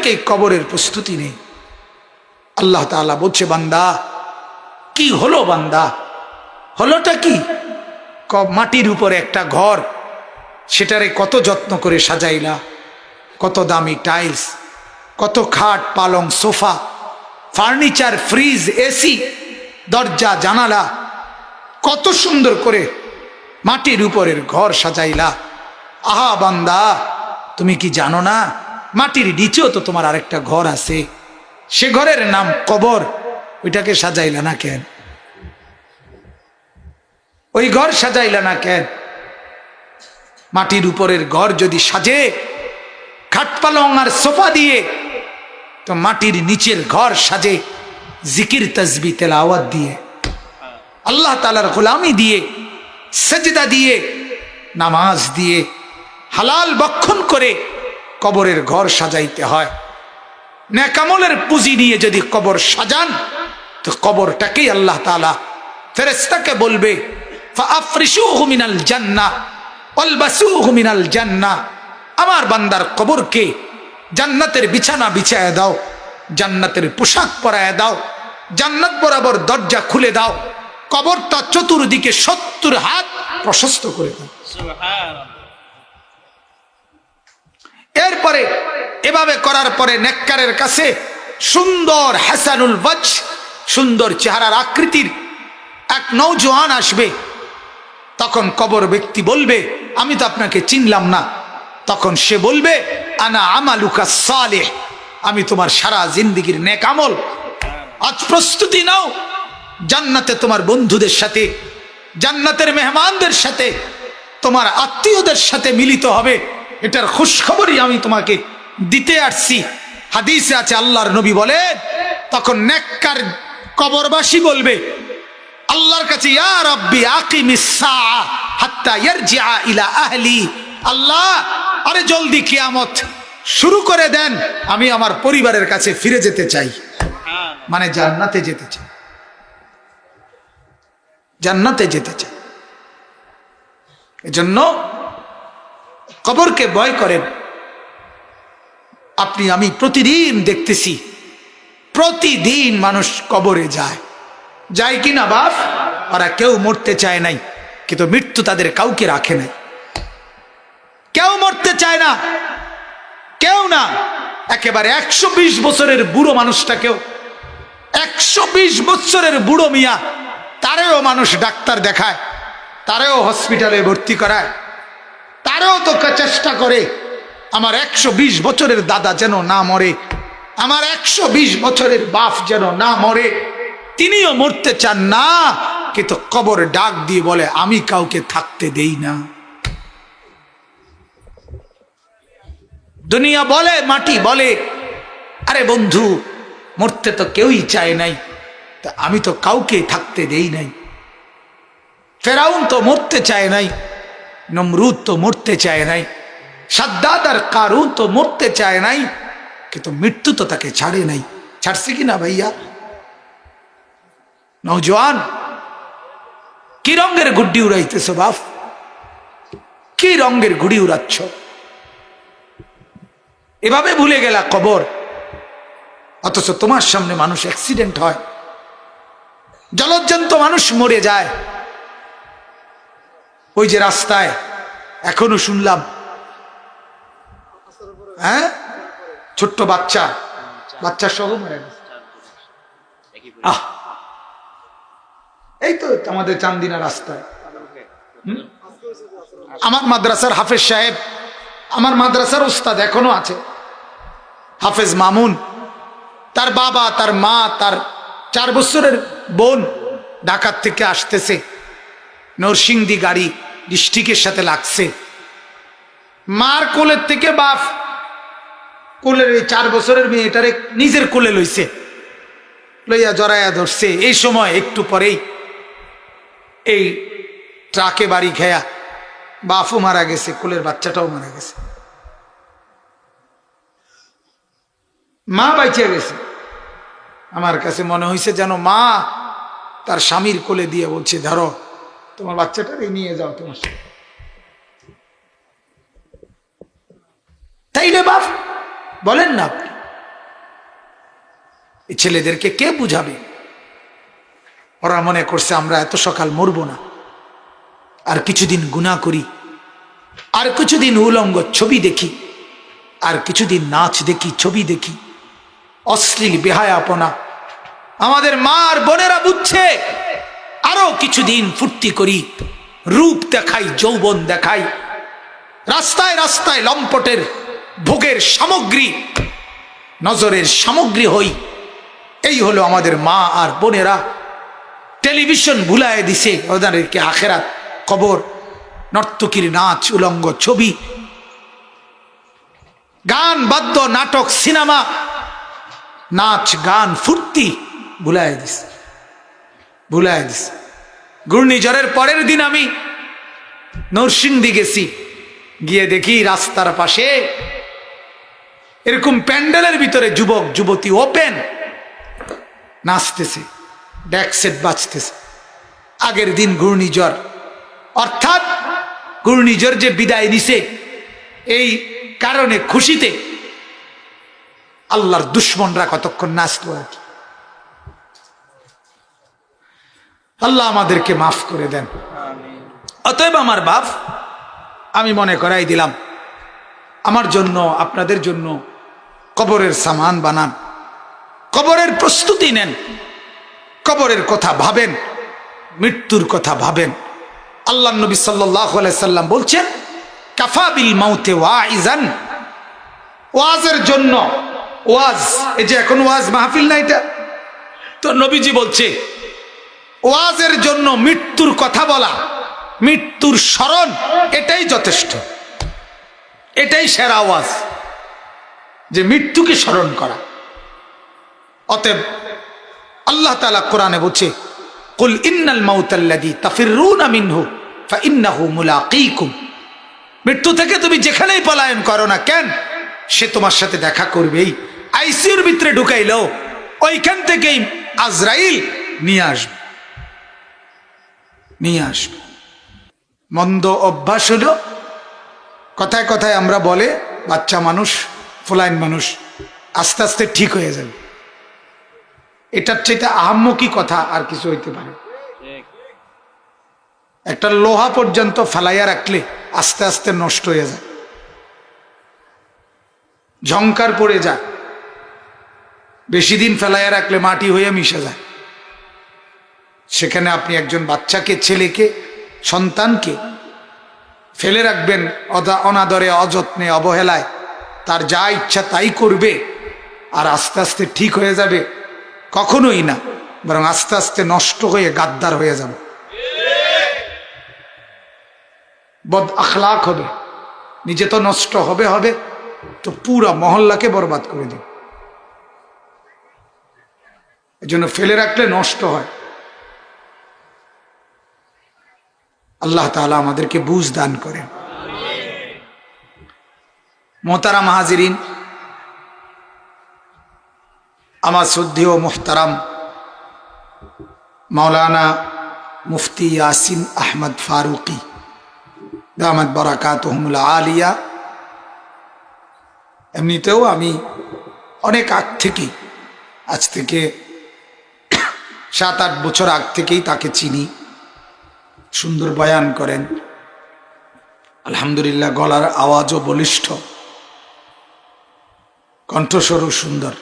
থেকেই কবরের প্রস্তুতি নেই। আল্লাহ তাআলা বলছে, বান্দা কি হলো, বান্দা হলোটা কি? মাটির উপরে একটা ঘর, সেটারে কত যত্ন করে সাজাইলা, কত দামি টাইলস, কত খাট পালং সোফা, ফার্নিচার, ফ্রিজ, এসি, দরজা জানালা, কত সুন্দর করে মাটির উপরের ঘর সাজাইলা। আহা বান্দা, তুমি কি জানো না মাটির নিচেও তো তোমার আরেকটা ঘর আছে, সে ঘরের নাম কবর। ওইটাকে সাজাইলা না কেন? ওই ঘর সাজাইলা না কেন? মাটির উপরের ঘর যদি সাজে খাট পালং আর সোফা দিয়ে, তো মাটির নিচের ঘর সাজে জিকির তাসবিহ তেলাওয়াত দিয়ে, আল্লাহ তাআলার গোলামি দিয়ে, সেজদা দিয়ে, নামাজ দিয়ে, হালাল ভক্ষণ করে কবরের ঘর সাজাইতে হয়। নেক আমলের পুঁজি নিয়ে যদি কবর সাজান, তো কবরটাকেই আল্লাহ তাআলা ফেরেশতাকে বলবে, ফাআফরিশুহু মিনাল জান্নাহ ওয়ালবাসুহু মিনাল জান্নাহ, আমার বান্দার কবরকে জান্নাতের বিছানা বিছায়া দাও, জান্নাতের পোশাক পরায়া দাও, জান্নাত বরাবর দরজা খুলে দাও, কবরটা চতুর্দিকে 70 হাত প্রশস্ত করে দাও। সুবহানাল্লাহ। এরপরে এভাবে করার পরে নেককারের কাছে সুন্দর হাসানুল ওয়াজহ, সুন্দর চেহারার আকৃতির এক নওজোয়ান আসবে। তখন কবর ব্যক্তি বলবে, আমি তো আপনাকে চিনলাম না। তখন সে বলবে, আনা আমালুকা সালেহ, আমি তোমার সারা জিন্দেগীর নেক আমল। আজ প্রস্তুতি নাও, জান্নাতে তোমার বন্ধুদের সাথে, জান্নাতের মেহমানদের সাথে, তোমার আত্মীয়দের সাথে মিলিত হবে। এটার খুশখবরই আমি তোমাকে দিতে আসছি। হাদিসে আছে, আল্লাহর নবী বলেন, তখন নেককার কবরবাসী বলবে আল্লাহর কাছে, ইয়া রাব্বি আকিমিস সাআ হাত্তা ইয়ারজিআ ইলা আহলি, আল্লাহ আরে জলদি কিয়ামত শুরু করে দেন, আমি আমার পরিবারের কাছে ফিরে যেতে চাই। মানে জান্নাতে যেতে চাই, জান্নাতে যেতে চাই। এজন্য কবরকে ভয় করেন। আপনি আমি প্রতিদিন দেখতেছি, প্রতিদিন মানুষ কবরে যায়, যায় কিনা বাপ? ওরা কেউ মরতে চায় নাই, কিন্তু মৃত্যু তাদের কাউকে রাখে নাই। কেউ মরতে চায় না, কেউ না। একেবারে 120 বছরের বুড়ো মানুষটাকেও, 120 বছরের বুড়ো মিয়া, তারেও মানুষ ডাক্তার দেখায়, তারেও হসপিটালে ভর্তি করায়, তারেও তো চেষ্টা করে আমার 120 বছরের দাদা যেন না মরে, আমার 120 বছরের বাপ যেন না মরে। তিনিও মরতে চান না, কিন্তু কবর ডাক দিয়ে বলে, আমি কাউকে থাকতে দেই না। দুনিয়া বলে, মাটি বলে, আরে বন্ধু মরতে তো কেউই চায় নাই, তা আমি তো কাউকে থাকতে দেই নাই। ফেরাউন তো মরতে চায় নাই, নমরুদ তো মরতে চায় নাই, সাদ্দাদ আর কারুন তো মরতে চায় নাই, কিন্তু মৃত্যু তো তাকে ছাড়ে নাই। ছাড়ছে কি না ভাইয়া? নওজোয়ান, কি রঙের গুড্ডি উড়াইতেছ বাপ? কি রঙের গুড়ি উড়াচ্ছ? এভাবে ভুলে গেলা কবর, অথচ তোমার সামনে মানুষ অ্যাক্সিডেন্ট হয়, জলজ্জান্ত মানুষ মরে যায়। ওই যে রাস্তায় এখনো শুনলাম, হ্যাঁ, ছোট্ট বাচ্চা, বাচ্চা সহ মরে গেছে। এই তো আমাদের চান্দিনা রাস্তায় আমার মাদ্রাসার হাফেজ সাহেব, আমার মাদ্রাসার উস্তাদ এখনো আছে, হাফেজ মামুন, তার বাবা, তার মা, তার 4 বছরের বোন ঢাকা থেকে আসতেছে, নরসিংদী গাড়ি ডিস্ট্রিক্টের সাথে লাগছে। মার কোলের থেকে বাপ কোলের এই 4 বছরের মেয়েটারে নিজের কোলে লইছে, লইয়া জড়াইয়া ধরছে। এই সময় একটু পরেই এই ট্রাকে বাড়ি খেয়া বাপও মারা গেছে, কোলের বাচ্চাটাও মারা গেছে, মা বাইচে গেছে। আমার কাছে মনে হয়েছে যেন মা তার স্বামীর কোলে দিয়ে বলছে, ধরো তোমার বাচ্চাটাকে নিয়ে যাও তোমার সাথে। তাই রে বাপ, বলেন না আপনি? এই ছেলেদেরকে কে বুঝাবে? ওরা মনে করছে আমরা এত সকাল মরবো না, আর কিছুদিন গুনাহ করি, আর কিছুদিন উলঙ্গ ছবি দেখি, আর কিছুদিন নাচ দেখি, ছবি দেখি, অশ্লীল বেহায়াপনা। আমাদের মা আর বোনেরা বুঝছে আরো কিছুদিন ফুর্তি করি, রূপ দেখাই, যৌবন দেখাই, রাস্তায় রাস্তায় লম্পটের ভোগের সামগ্রী, নজরের সামগ্রী হই। এই হলো আমাদের মা আর বোনেরা। টেলিভিশন ভুলায় দিছে ওদেরকে আখেরাত, কবর, নর্তকীর নাচ, উলঙ্গ ছবি, গান, বাদ্য, নাটক, সিনেমা, নাচ, গান, ফুর্তি ভুলায় দিছে, ভুলায় দিছে। ঘূর্ণিঝড়ের পরের দিন আমি নরসিংদী গেছি, গিয়ে দেখি রাস্তার পাশে এরকম প্যান্ডেলের ভিতরে যুবক যুবতী ওপেন নাচতেছে, ডেক সেট বাজতেছে। আগের দিন ঘূর্ণিঝড়, অর্থাৎ ঘূর্ণিঝড় যে বিদায় দিছে এই কারণে খুশিতে আল্লাহর দুশ্মনরা কতক্ষণ নাচতো আর কি। আল্লাহ আমাদেরকে মাফ করে দেন। অতএব আমার বাপ, আমি মনে করাই দিলাম, আমার জন্য আপনাদের জন্য কবরের সামান বানান, কবরের প্রস্তুতি নেন, কবরের কথা ভাবেন, মৃত্যুর কথা ভাবেন। আল্লাহ নবী সাল্লাল্লাহু আলাইহি সাল্লাম বলছেন, কাফা বিল মাউতে ওয়াইজান, ওয়াজের জন্য, ওয়াজ, এই যে এখন ওয়াজ মাহফিল না, এটা তো নবীজি বলছে ওয়াজের জন্য মৃত্যুর কথা বলা, মৃত্যুর স্মরণ, এটাই যথেষ্ট, এটাই সেরা ওয়াজ, যে মৃত্যুকে স্মরণ করা। অতএব আল্লাহ তাআলা কোরআনে বলছে, কুল ইন্নাল মাউতাল্লাযী তাফিররুনা মিনহু ফাইন্নাহু মুলাকীকুম, মৃত্যু থেকে তুমি যেখানেই পলায়ন করো না কেন, সে তোমার সাথে দেখা করবেই। আইসিইউর ভিতরে ঢুকাইলেও ওইখান থেকেই আজরাইল নিয়ে আসবে, নিয়ে আসবে। মন্দ অভ্যাস হলো, কথায় কথায় আমরা বলে, বাচ্চা মানুষ, ফুলাইন মানুষ আস্তে আস্তে ঠিক হয়ে যাবে। এটার চাইতে আহাম্মকি কথা আর কিছু হইতে পারে? একটা লোহা পর্যন্ত ফালাইয়া রাখলে আস্তে আস্তে নষ্ট হয়ে যায়, ঝংকার পড়ে যায়, বেশি দিন ফেলাইয়া রাখলে মাটি হয়ে মিশে যায়। সেখানে আপনি একজন বাচ্চাকে, ছেলেকে, সন্তানকে ফেলে রাখবেন অনাদরে, অযত্নে, অবহেলায়, তার যা ইচ্ছা তাই করবে, আর আস্তে আস্তে ঠিক হয়ে যাবে? কখনোই না, বরং আস্তে আস্তে নষ্ট হয়ে গাদ্দার হয়ে যাবে, বদ আখলাক হবে। নিজে তো নষ্ট হবে, হবে তো পুরা মহল্লাকে বরবাদ করে দেবে। এই জন্য ফেলে রাখলে নষ্ট হয়। আল্লাহ তাআলা আমাদেরকে বুঝ দান করেন। মোহতারাম হাজিরিন, আমার শ্রদ্ধেয় মুহতারাম মাওলানা মুফতি ইয়াসিন আহমদ ফারুকি দামাত বারাকাতুহুমুল আলিয়া, এমনিতেও আমি অনেক আগ থেকেই, আজ থেকে 7-8 বছর আগ থেকেই তাকে চিনি। সুন্দর বয়ান করেন, আলহামদুলিল্লাহ, গলার আওয়াজও বলিষ্ঠ, কণ্ঠস্বরও সুন্দর,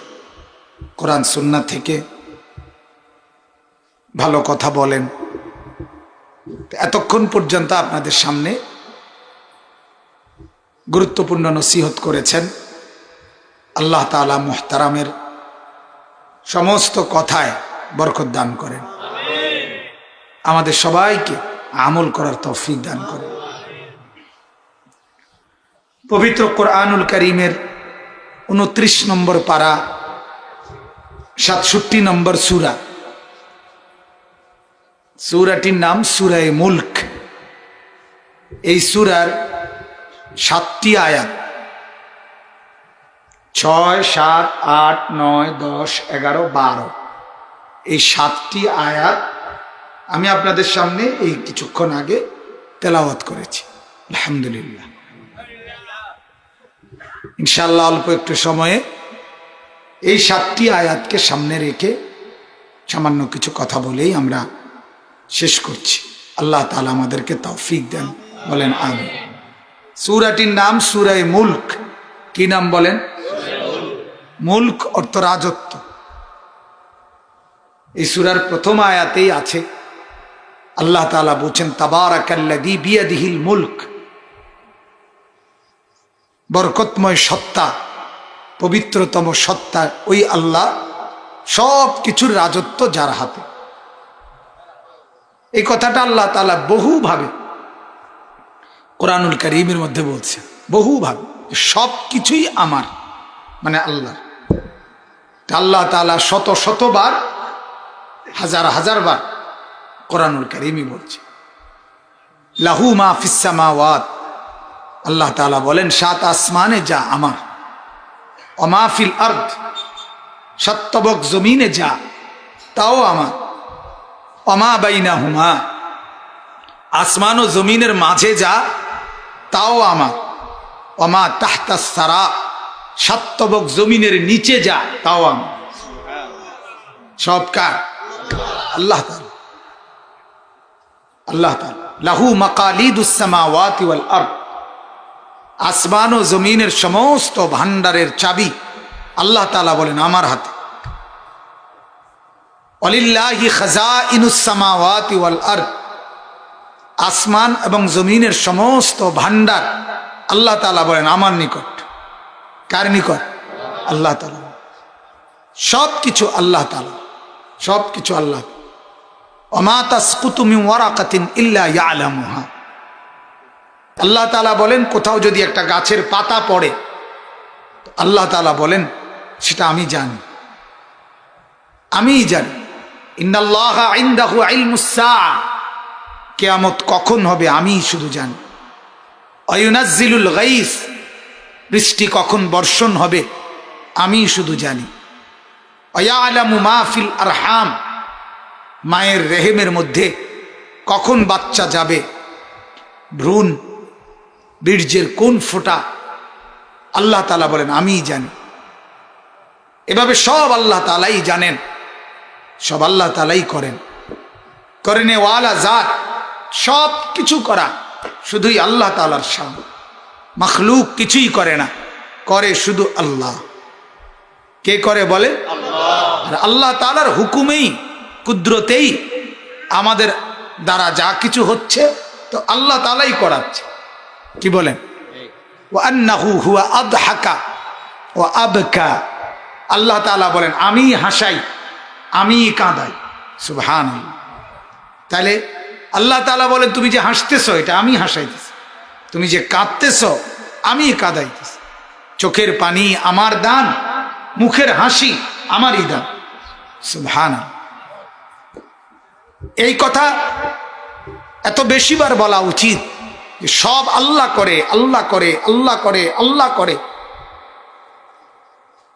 কোরআন সুন্নাহ থেকে ভালো কথা বলেন। এতক্ষণ পর্যন্ত আপনাদের সামনে গুরুত্বপূর্ণ নসিহত করেছেন। আল্লাহ তাআলা মুহতারামের সমস্ত কথায় বরকত দান করেন, আমাদের সবাইকে আমল করার তৌফিক দান করেন। পবিত্র কোরআনুল কারীমের 29 নম্বর পারা, 67 নম্বর সূরা, সূরাটির নাম সূরায়ে মুলক। এই সূরার 7টি আয়াত, 6, 7, 8, 9, 10, 11, 12, এই 7টি আয়াত আমি আপনাদের সামনে এই কিছুক্ষণ আগে তেলাওয়াত করেছি। আলহামদুলিল্লাহ, ইনশাআল্লাহ অল্প একটু সময়ে এই 7টি আয়াতকে সামনে রেখে সামান্য কিছু কথা বলেই আমরা শেষ করছি। আল্লাহ তাআলা আমাদেরকে তৌফিক দেন, বলেন আমিন। সূরাটির নাম সূরা মুলক। কি নাম বলেন? মুলক অর্থ রাজত্ব। এই সূরার প্রথম আয়াতেই আছে আল্লাহ তাআলা বলেন তাবারাকাল্লাযী বিয়াদিহিল মুলক, বরকতময় সত্তা, পবিত্রতম সত্তা ওই আল্লাহ, সব কিছুর রাজত্ব যার হাতে। এই কথাটা আল্লাহ তাআলা বহুভাবে কোরআনুল কারীমের মধ্যে বলছে, বহুভাবে, সব কিছুই আমার, মানে আল্লাহ। আল্লাহ তাআলা শত শতবার, হাজার হাজার বার কোরআনুল কারীমে বলছে লাহু মা ফিস সামাওয়াত, আল্লাহ তাআলা বলেন 7 আসমানে যা আমার, ওমা ফিল আরদ, 7 তবক জমিনে যা তাও আমার, ওমা বাইনাহুমা, আসমান ও জমিনের মাঝে যা তাও আমার, ওমা তাহতাস সারা, 7 তবক জমিনের নিচে যা তাও আমার। সব কার? আল্লাহ তাআলা। আল্লাহ তাআলা লাহু মাকালিদুস সামাওয়াতি ওয়াল আরদ, আসমান ও জমিনের সমস্ত ভান্ডারের চাবি আল্লাহ তাআলা বলেন আমার হাতে। ওয়ালিল্লাহি খাযাইনুস সামাওয়াতি ওয়াল আরদ, আসমান এবং জমিনের সমস্ত ভান্ডার আল্লাহ তাআলা বলেন আমার নিকট। কার নিকট? আল্লাহ তাআলা। সব কিছু আল্লাহ তাআলা, সব কিছু আল্লাহ। ওমা তাসকুতু মিন ওয়ারাকাতিন ইল্লা ইয়ালামুহা, আল্লাহ তাআলা বলেন কোথাও যদি একটা গাছের পাতা পড়ে, আল্লাহ তাআলা বলেন সেটা আমি জানি, আমিই জানি। ইন্নাল্লাহা ইনদাহু ইলমুস সাআ, কিয়ামত কখন হবে আমিই শুধু জানি। ওয়ায়ুনাজ্জিলুল গায়স, বৃষ্টি কখন বর্ষণ হবে আমিই শুধু জানি। ওয়ায়ালামু মা ফিল আরহাম, মায়ের রেহেমের মধ্যে কখন বাচ্চা যাবে, ভ্রূণ বীর্যের কোন ফোঁটা, আল্লাহ তাআলা বলেন আমিই জানি। এভাবে সব আল্লাহ তাআলাই জানেন, সব আল্লাহ তাআলাই করেন। করেনে ওয়ালা জাত, সব কিছু করা শুধুই আল্লাহ তাআলার শান, মাখলুক কিছুই করে না, করে শুধু আল্লাহ। কে করে বলে? আল্লাহ। আল্লাহ তাআলার হুকুমেই, কুদরতেই আমাদের দ্বারা যা কিছু হচ্ছে তো আল্লাহ তাআলাই করাচ্ছে। কি বলেন? ওয়া আন্নাহু হুয়া আদহাকা ওয়া আবকা, আল্লাহ তাআলা বলেন আমি হাসাই, আমি কাঁদাই। সুবহানাল্লাহ। তাহলে আল্লাহ তাআলা বলেন তুমি যে হাসতেছো এটা আমি হাসাইতেছি, তুমি যে কাঁদতেছো আমি কাঁদাইতেছি। চোখের পানি আমার দান, মুখের হাসি আমারই দান। সুবহানাল্লাহ। এই কথা এত বেশিবার বলা উচিত যে সব আল্লাহ করে, আল্লাহ করে, আল্লাহ করে, আল্লাহ করে।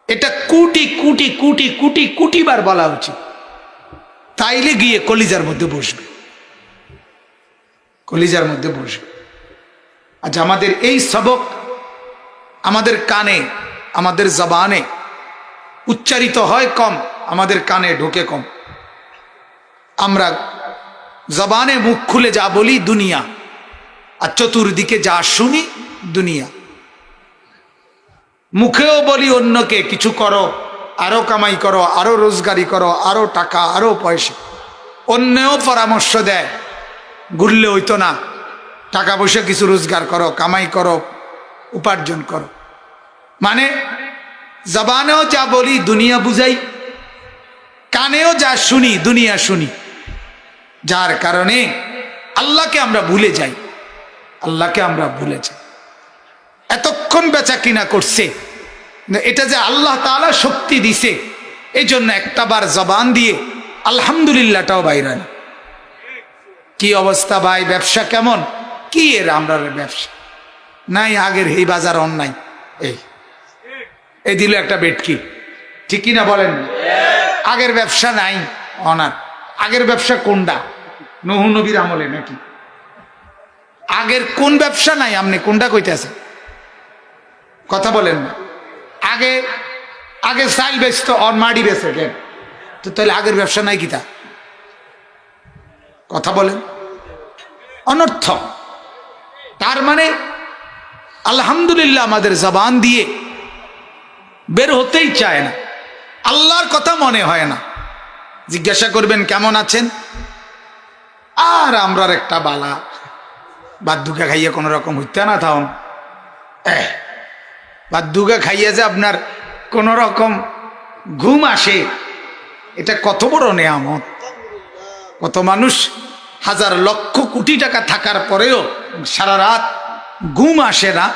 এটা কোটি কোটি কোটি কোটি কোটি বার বলা উচিত, তাইলে গিয়ে কলিজার মধ্যে বসবে, কলিজার মধ্যে বসবে। আজ আমাদের এই সবক আমাদের কানে, আমাদের জবানে উচ্চারিত হয় কম, আমাদের কানে ঢোকে কম। আমরা জবানে মুখ খুলে যা বলি দুনিয়া, আর চতুর্দিকে যা শুনি দুনিয়া। মুখেও বলি অন্যকে কিছু করো, আরো কামাই করো, আরো রোজগারি করো, আরো টাকা, আরো পয়সা। অন্যও পরামর্শ দেয় ঘুরলে হইতো না, টাকা পয়সা কিছু রোজগার করো, কামাই করো, উপার্জন করো। মানে জবানেও যা বলি দুনিয়া বুঝাই, কানেও যা শুনি দুনিয়া শুনি। যার কারণে আল্লাহকে আমরা ভুলে যাই, আল্লাহকে আমরা ভুলে যাই। এতক্ষণ বেচা কিনা করছে, এটা যে আল্লাহ তাআলা শক্তি দিছে, এই জন্য একটা বার জবান দিয়ে আলহামদুলিল্লাহটাও বাইরে না। কি অবস্থা ভাই, ব্যবসা কেমন? কি এর আমরা ব্যবসা নাই, আগের এই বাজার অন্যায়, এই দিল একটা বেটকি, ঠিক কিনা বলেন? আগের ব্যবসা নাই, অনার। আগের ব্যবসা কোনটা? নূহ নবীর আমলে নাকি? আগের কোন ব্যবসা নাই? আপনি কোনটা কইতেছেন? কথা বলেন না। আগে চাইল বেচত আর মাড়ি বেচে কেন? তো তাহলে আগের ব্যবসা নাই কিতা? কথা বলেন, অনর্থ। তার মানে আলহামদুলিল্লাহ আমাদের জবান দিয়ে বের হতেই চায় না, আল্লাহর কথা মনে হয় না। জিজ্ঞাসা করবেন কেমন আছেন, আর আমরার একটা বালা, বাদ্যুকা খাইয়ে কোনো রকম হইতে না থাউন। বাদ্যুকা খাইয়ে যে আপনার কোন রকম ঘুম আসে, এটা কত বড় নেয়ামত। কত মানুষ হাজার লক্ষ কোটি টাকা থাকার পরেও সারা রাত ঘুম আসে না,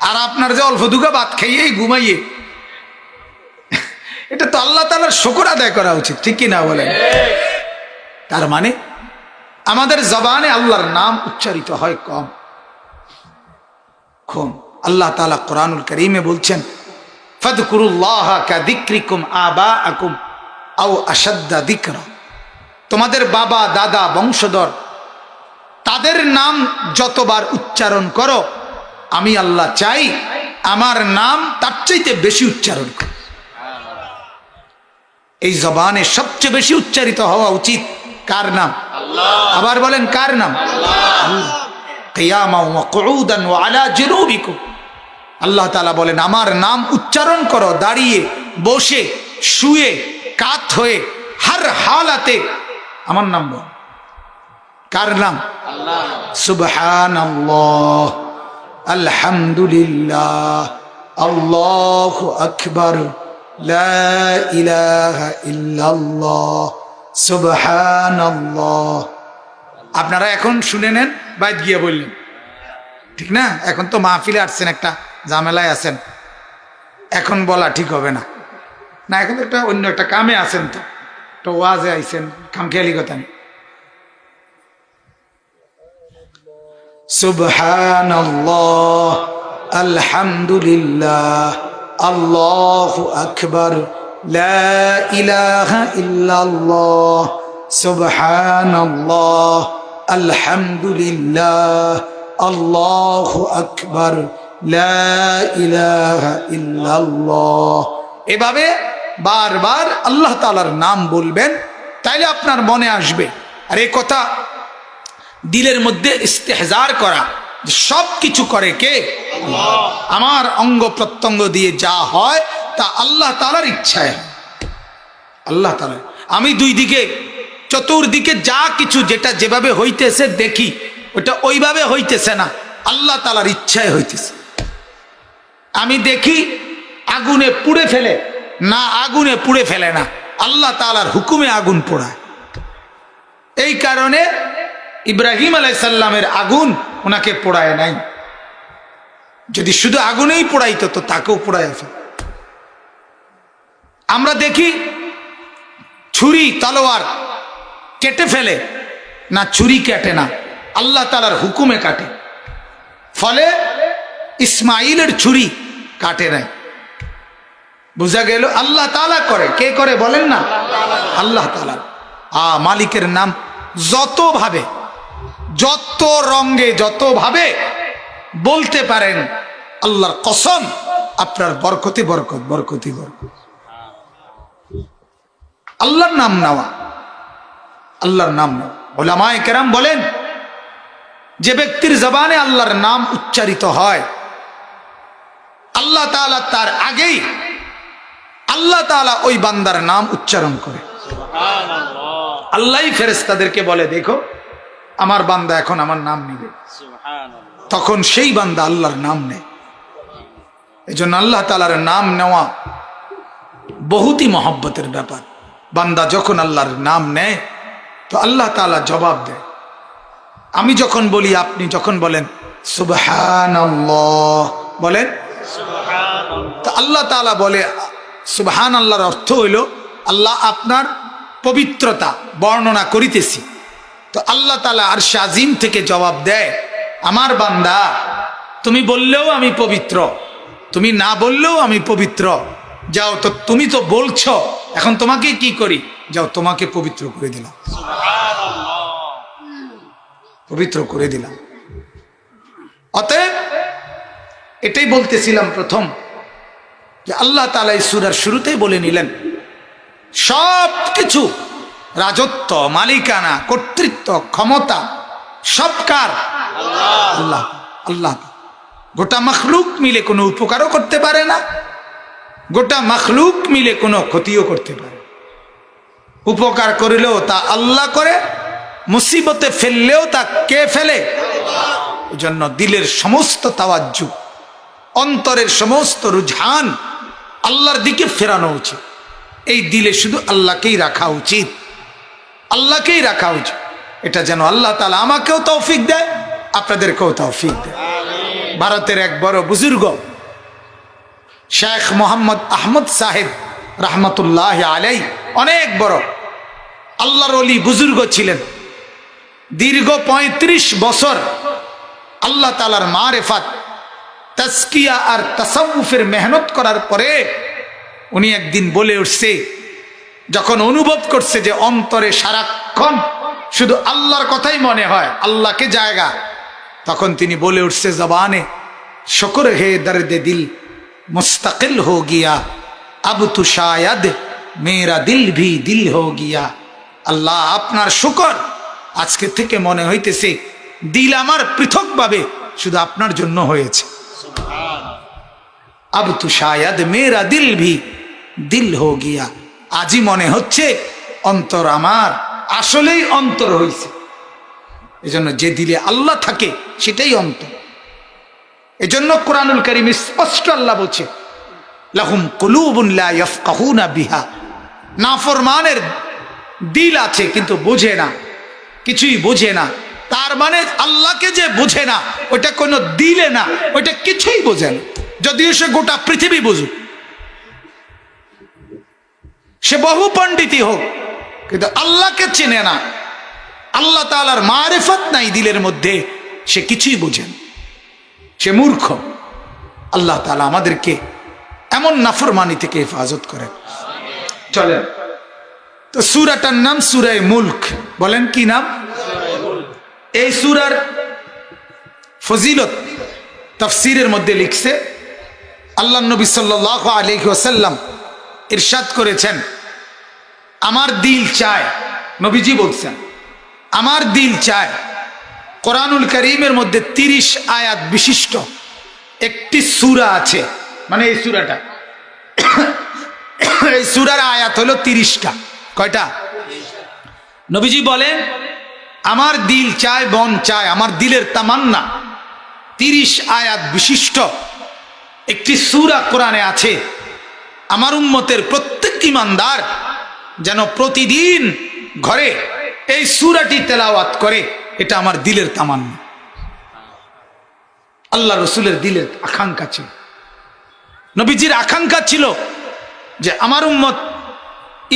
আর আপনার যে অল্প দুগা ভাত খাইয়েই ঘুমাইয়ে, এটা তো আল্লাহ তাআলার শুকর আদায় করা উচিত, ঠিক কি না বলেন? তার মানে আমাদের জবানে আল্লাহর নাম উচ্চারিত হয় কম। আল্লাহ তাআলা কোরআনুল কারীমে বলছেন, ফাযকুরুল্লাহা কাযিকরিকুম আবাআকুম আও আশাদ্দা যিকরা। তোমাদের বাবা দাদা বংশধর তাদের নাম যতবার উচ্চারণ করো, আমি আল্লাহ চাই আমার নাম তার চাইতে বেশি উচ্চারণ করো। এই জবানে সবচেয়ে বেশি উচ্চারিত হওয়া উচিত কার নাম? আল্লাহ। আবার বলেন কার নাম? আল্লাহ। কিয়ামা ওয়া কুউদান ওয়া আলা জুনুবিকুম। আল্লাহ তাআলা বলেন আমার নাম উচ্চারণ করো দাঁড়িয়ে, বসে, শুয়ে, কাত হয়ে, হর হালাতে আমার নাম বল। কার নাম? আল্লাহ। সুবহানাল্লাহ, আলহামদুলিল্লাহ, আল্লাহু আকবার, লা ইলাহা ইল্লাল্লাহ, সুবহানাল্লাহ। আপনারা এখন শুনে নেন, বাইত গিয়ে বললেন, ঠিক না? এখন তো মাহফিলে আসছেন, একটা ঝামেলায় আছেন, এখন বলা ঠিক হবে না। না, এখন তো একটা অন্য একটা কামে আছেন, তো ওয়াজে আইছেন, খামখেয়ালি কথা নেই। সুবহানাল্লাহ, আলহামদুলিল্লাহ, আল্লাহু আকবার, লা ইলাহা ইল্লাল্লাহ, সুবহানাল্লাহ, আলহামদুলিল্লাহ, আল্লাহু আকবার, লা ইলাহা ইল্লাল্লাহ। এভাবে বারবার আল্লাহ তাআলার নাম বলবেন, তাইলে আপনার মনে আসবে। আর এই কথা দিলের মধ্যে ইস্তেহজার করা, সব কিছু করে কে? আল্লাহ। আমার অঙ্গ প্রত্যঙ্গ দিয়ে যা হয় তা আল্লাহ তাআলার ইচ্ছায়। আল্লাহ তাআলা, আমি দুই দিকে চতুর্দিকে যা কিছু যেটা যেভাবে হইতেছে দেখি, ওটা ওইভাবে হইতেছে না, আল্লাহ তাআলার ইচ্ছায় হইতেছে। আমি দেখি আগুনে পুড়ে ফেলে, না আগুনে পুড়ে ফেলে না, আল্লাহ তাআলার হুকুমে আগুন পোড়ায়। এই কারণে ইব্রাহিম আলাইহিস সালামের আগুন ওনাকে পোড়ায় নাই। যদি শুধু আগুনেই পোড়াইতো তো তাকেও পোড়ায় ফেলে। আমরা দেখি ছুরি তলোয়ার কেটে ফেলে, না ছুরি কাটে না, আল্লাহ তাআলার হুকুমে কাটে। ফলে ইসমাইলের ছুরি কাটে নাই। বুঝা গেল আল্লাহ তাআলা করে। কে করে বলেন না? আল্লাহ তাআলা। মালিকের নাম যতভাবে, যত রঙে, যতভাবে বলতে পারেন, আল্লাহর কসম আপনার বরকতে বরকত, বরকতি বরকত। আল্লাহর নাম নেওয়া, আল্লাহর নাম নেওয়া। উলামায়ে কেরাম বলেন, যে ব্যক্তির জবানে আল্লাহর নাম উচ্চারিত হয়, আল্লাহ তাআলা তার আগেই আল্লাহ তাআলা ওই বান্দার নাম উচ্চারণ করে। আল্লাহই ফেরেশতাদেরকে বলে, দেখো আমার বান্দা এখন আমার নাম নিবে। তখন সেই বান্দা আল্লাহর নাম নেয়। এই জন্য আল্লাহ তাআলার নাম নেওয়া বহুতই মহব্বতের ব্যাপার। বান্দা যখন আল্লাহর নাম নেয় তো আল্লাহ তাআলা জবাব দেয়। আমি যখন বলি, আপনি যখন বলেন সুবহানাল্লাহ, বলেন তো আল্লাহ তাআলা বলে সুবহানাল্লাহর অর্থ হইল আল্লাহ আপনার পবিত্রতা বর্ণনা করিতেছি। তো আল্লাহ তাআলা আরশে আজিম থেকে জবাব দেয়, আমার বান্দা তুমি বললেও আমি পবিত্র, তুমি না বললেও আমি পবিত্র। যাও তো, তুমি তো বলছো, এখন তোমাকে কি করি? যাও, তোমাকে পবিত্র করে দিলাম, পবিত্র করে দিলাম। অতএব এটাই বলতেছিলাম প্রথম, যে আল্লাহ তাআলা এই সূরার শুরুতেই বলে নিলেন সব কিছু, রাজত্ব, মালিকানা, কর্তৃত্ব, ক্ষমতা সব কার? আল্লাহ। আল্লাহ। গোটা মখলুক মিলে কোনো উপকারও করতে পারে না, গোটা মখলুক মিলে কোনো ক্ষতিও করতে পারে। উপকার করিলেও তা আল্লাহ করে, মুসিবতে ফেললেও তা কে ফেলে? এই জন্য দিলের সমস্ত তাওয়াজ্জু, অন্তরের সমস্ত রুঝান আল্লাহর দিকে ফেরানো উচিত। এই দিলে শুধু আল্লাহকেই রাখা উচিত, আল্লাহকেই রাখা উচিত। এটা যেন আল্লাহ তাআলা আমাকেও তৌফিক দেয়, আপনাদেরকেও তৌফিক দেয়। ভারতের এক বড় বুজুর্গ শেখ মোহাম্মদ আহমদ সাহেব রহমতুল্লাহ আলাইহি, অনেক বড় আল্লাহর ওলি বুজুর্গ ছিলেন। দীর্ঘ ৩৫ বছর আল্লাহ তাআলার মারিফাত, তাজকিয়া আর তাসাউফের মেহনত করার পরে উনি একদিন বলে উঠছে, যখন অনুভব করছে যে অন্তরে সারাক্ষণ শুধু আল্লাহর কথাই মনে হয়, আল্লাহকে জায়গা, তখন তিনি বলে উঠছে জবানে, শুকর হে দর্দে দিল মুস্তাকিল হো গিয়া, আব তু শায়দ মেরা দিল ভি দিল হো গিয়া। আল্লাহ আপনার শুকর, আজকে থেকে মনে হইতেছে দিল আমার পৃথকভাবে শুধু আপনার জন্য হয়েছে। আব তু শায়দ মেরা দিল ভি দিল হো গিয়া, আজই মনে হচ্ছে অন্তর আমার আসলেই অন্তর হয়েছে। এজন্য যে দিলে আল্লাহ থাকে সেটাই অন্তর। এজন্য কোরআনুল কারীম স্পষ্ট আল্লাহ বলছে লাহুম কুলুবুন লা ইয়াফকাহুনা বিহা, নাফরমানের দিল আছে কিন্তু বোঝে না, কিছুই বোঝে না। তার মানে আল্লাহকে যে বোঝে না ওটা কোনো দিলে না, ওটা কিছুই বোঝে না। যদিও সে গোটা পৃথিবী বুঝুক, সে বহু পণ্ডিতই হোক, কিন্তু আল্লাহকে চেনে না, আল্লাহ তাআলার মারিফত নাই দিলের মধ্যে, সে কিছুই বোঝে না, সে মূর্খ। আল্লাহ তাআলা আমাদেরকে এমন নাফরমানি থেকে হেফাজত করেন। চলেন, তো সূরাটার নাম সূরা মুলক। বলেন কি নাম? এই সূরার ফজিলত তাফসীরের মধ্যে লিখছে, আল্লাহ নবী সাল্লাল্লাহু আলাইহি ওয়াসাল্লাম ইরশাদ করেছেন, আমার দিল চায়, নবীজি বলছেন আমার দিল চায় কোরআনুল কারীমের মধ্যে 30 আয়াত বিশিষ্ট একটি সূরা আছে। মানে এই সূরাটা, এই সূরার আয়াত হলো 30টা। কয়টা? নবীজি বলেন আমার দিল চায়, মন চায়, আমার দিলের তামান্না 30 আয়াত বিশিষ্ট একটি সূরা কোরআনে আছে। আমার উম্মতের প্রত্যেক ঈমানদার যেন প্রতিদিন ঘরে এই সূরাটি তেলাওয়াত করে, এটা আমার দিলের তামান্না। আল্লাহ রসুলের দিলের আকাঙ্ক্ষা ছিল, নবীজির আকাঙ্ক্ষা ছিল যে আমার উম্মত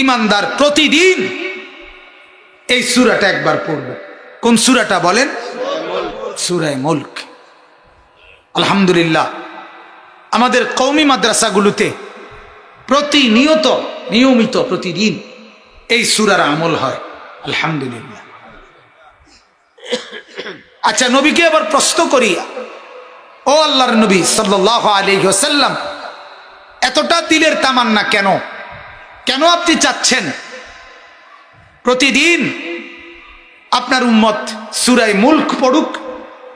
ঈমানদার প্রতিদিন এই সূরাটা একবার পড়বে। কোন সূরাটা বলেন? সূরা মুলক। আলহামদুলিল্লাহ আমাদের কওমি মাদ্রাসাগুলোতে প্রতিনিয়ত, নিয়মিত প্রতিদিন এই সূরার আমল হয়, আলহামদুলিল্লাহ। আচ্ছা, নবীকে আবার প্রশ্ন করি, ও আল্লাহর নবী সাল্লাল্লাহু আলাইহি ওয়াসাল্লাম, এতটা দিলের তামান্না কেন? কেন আপনি চাচ্ছেন প্রতিদিন আপনার উম্মত সূরা মুলক পড়ুক?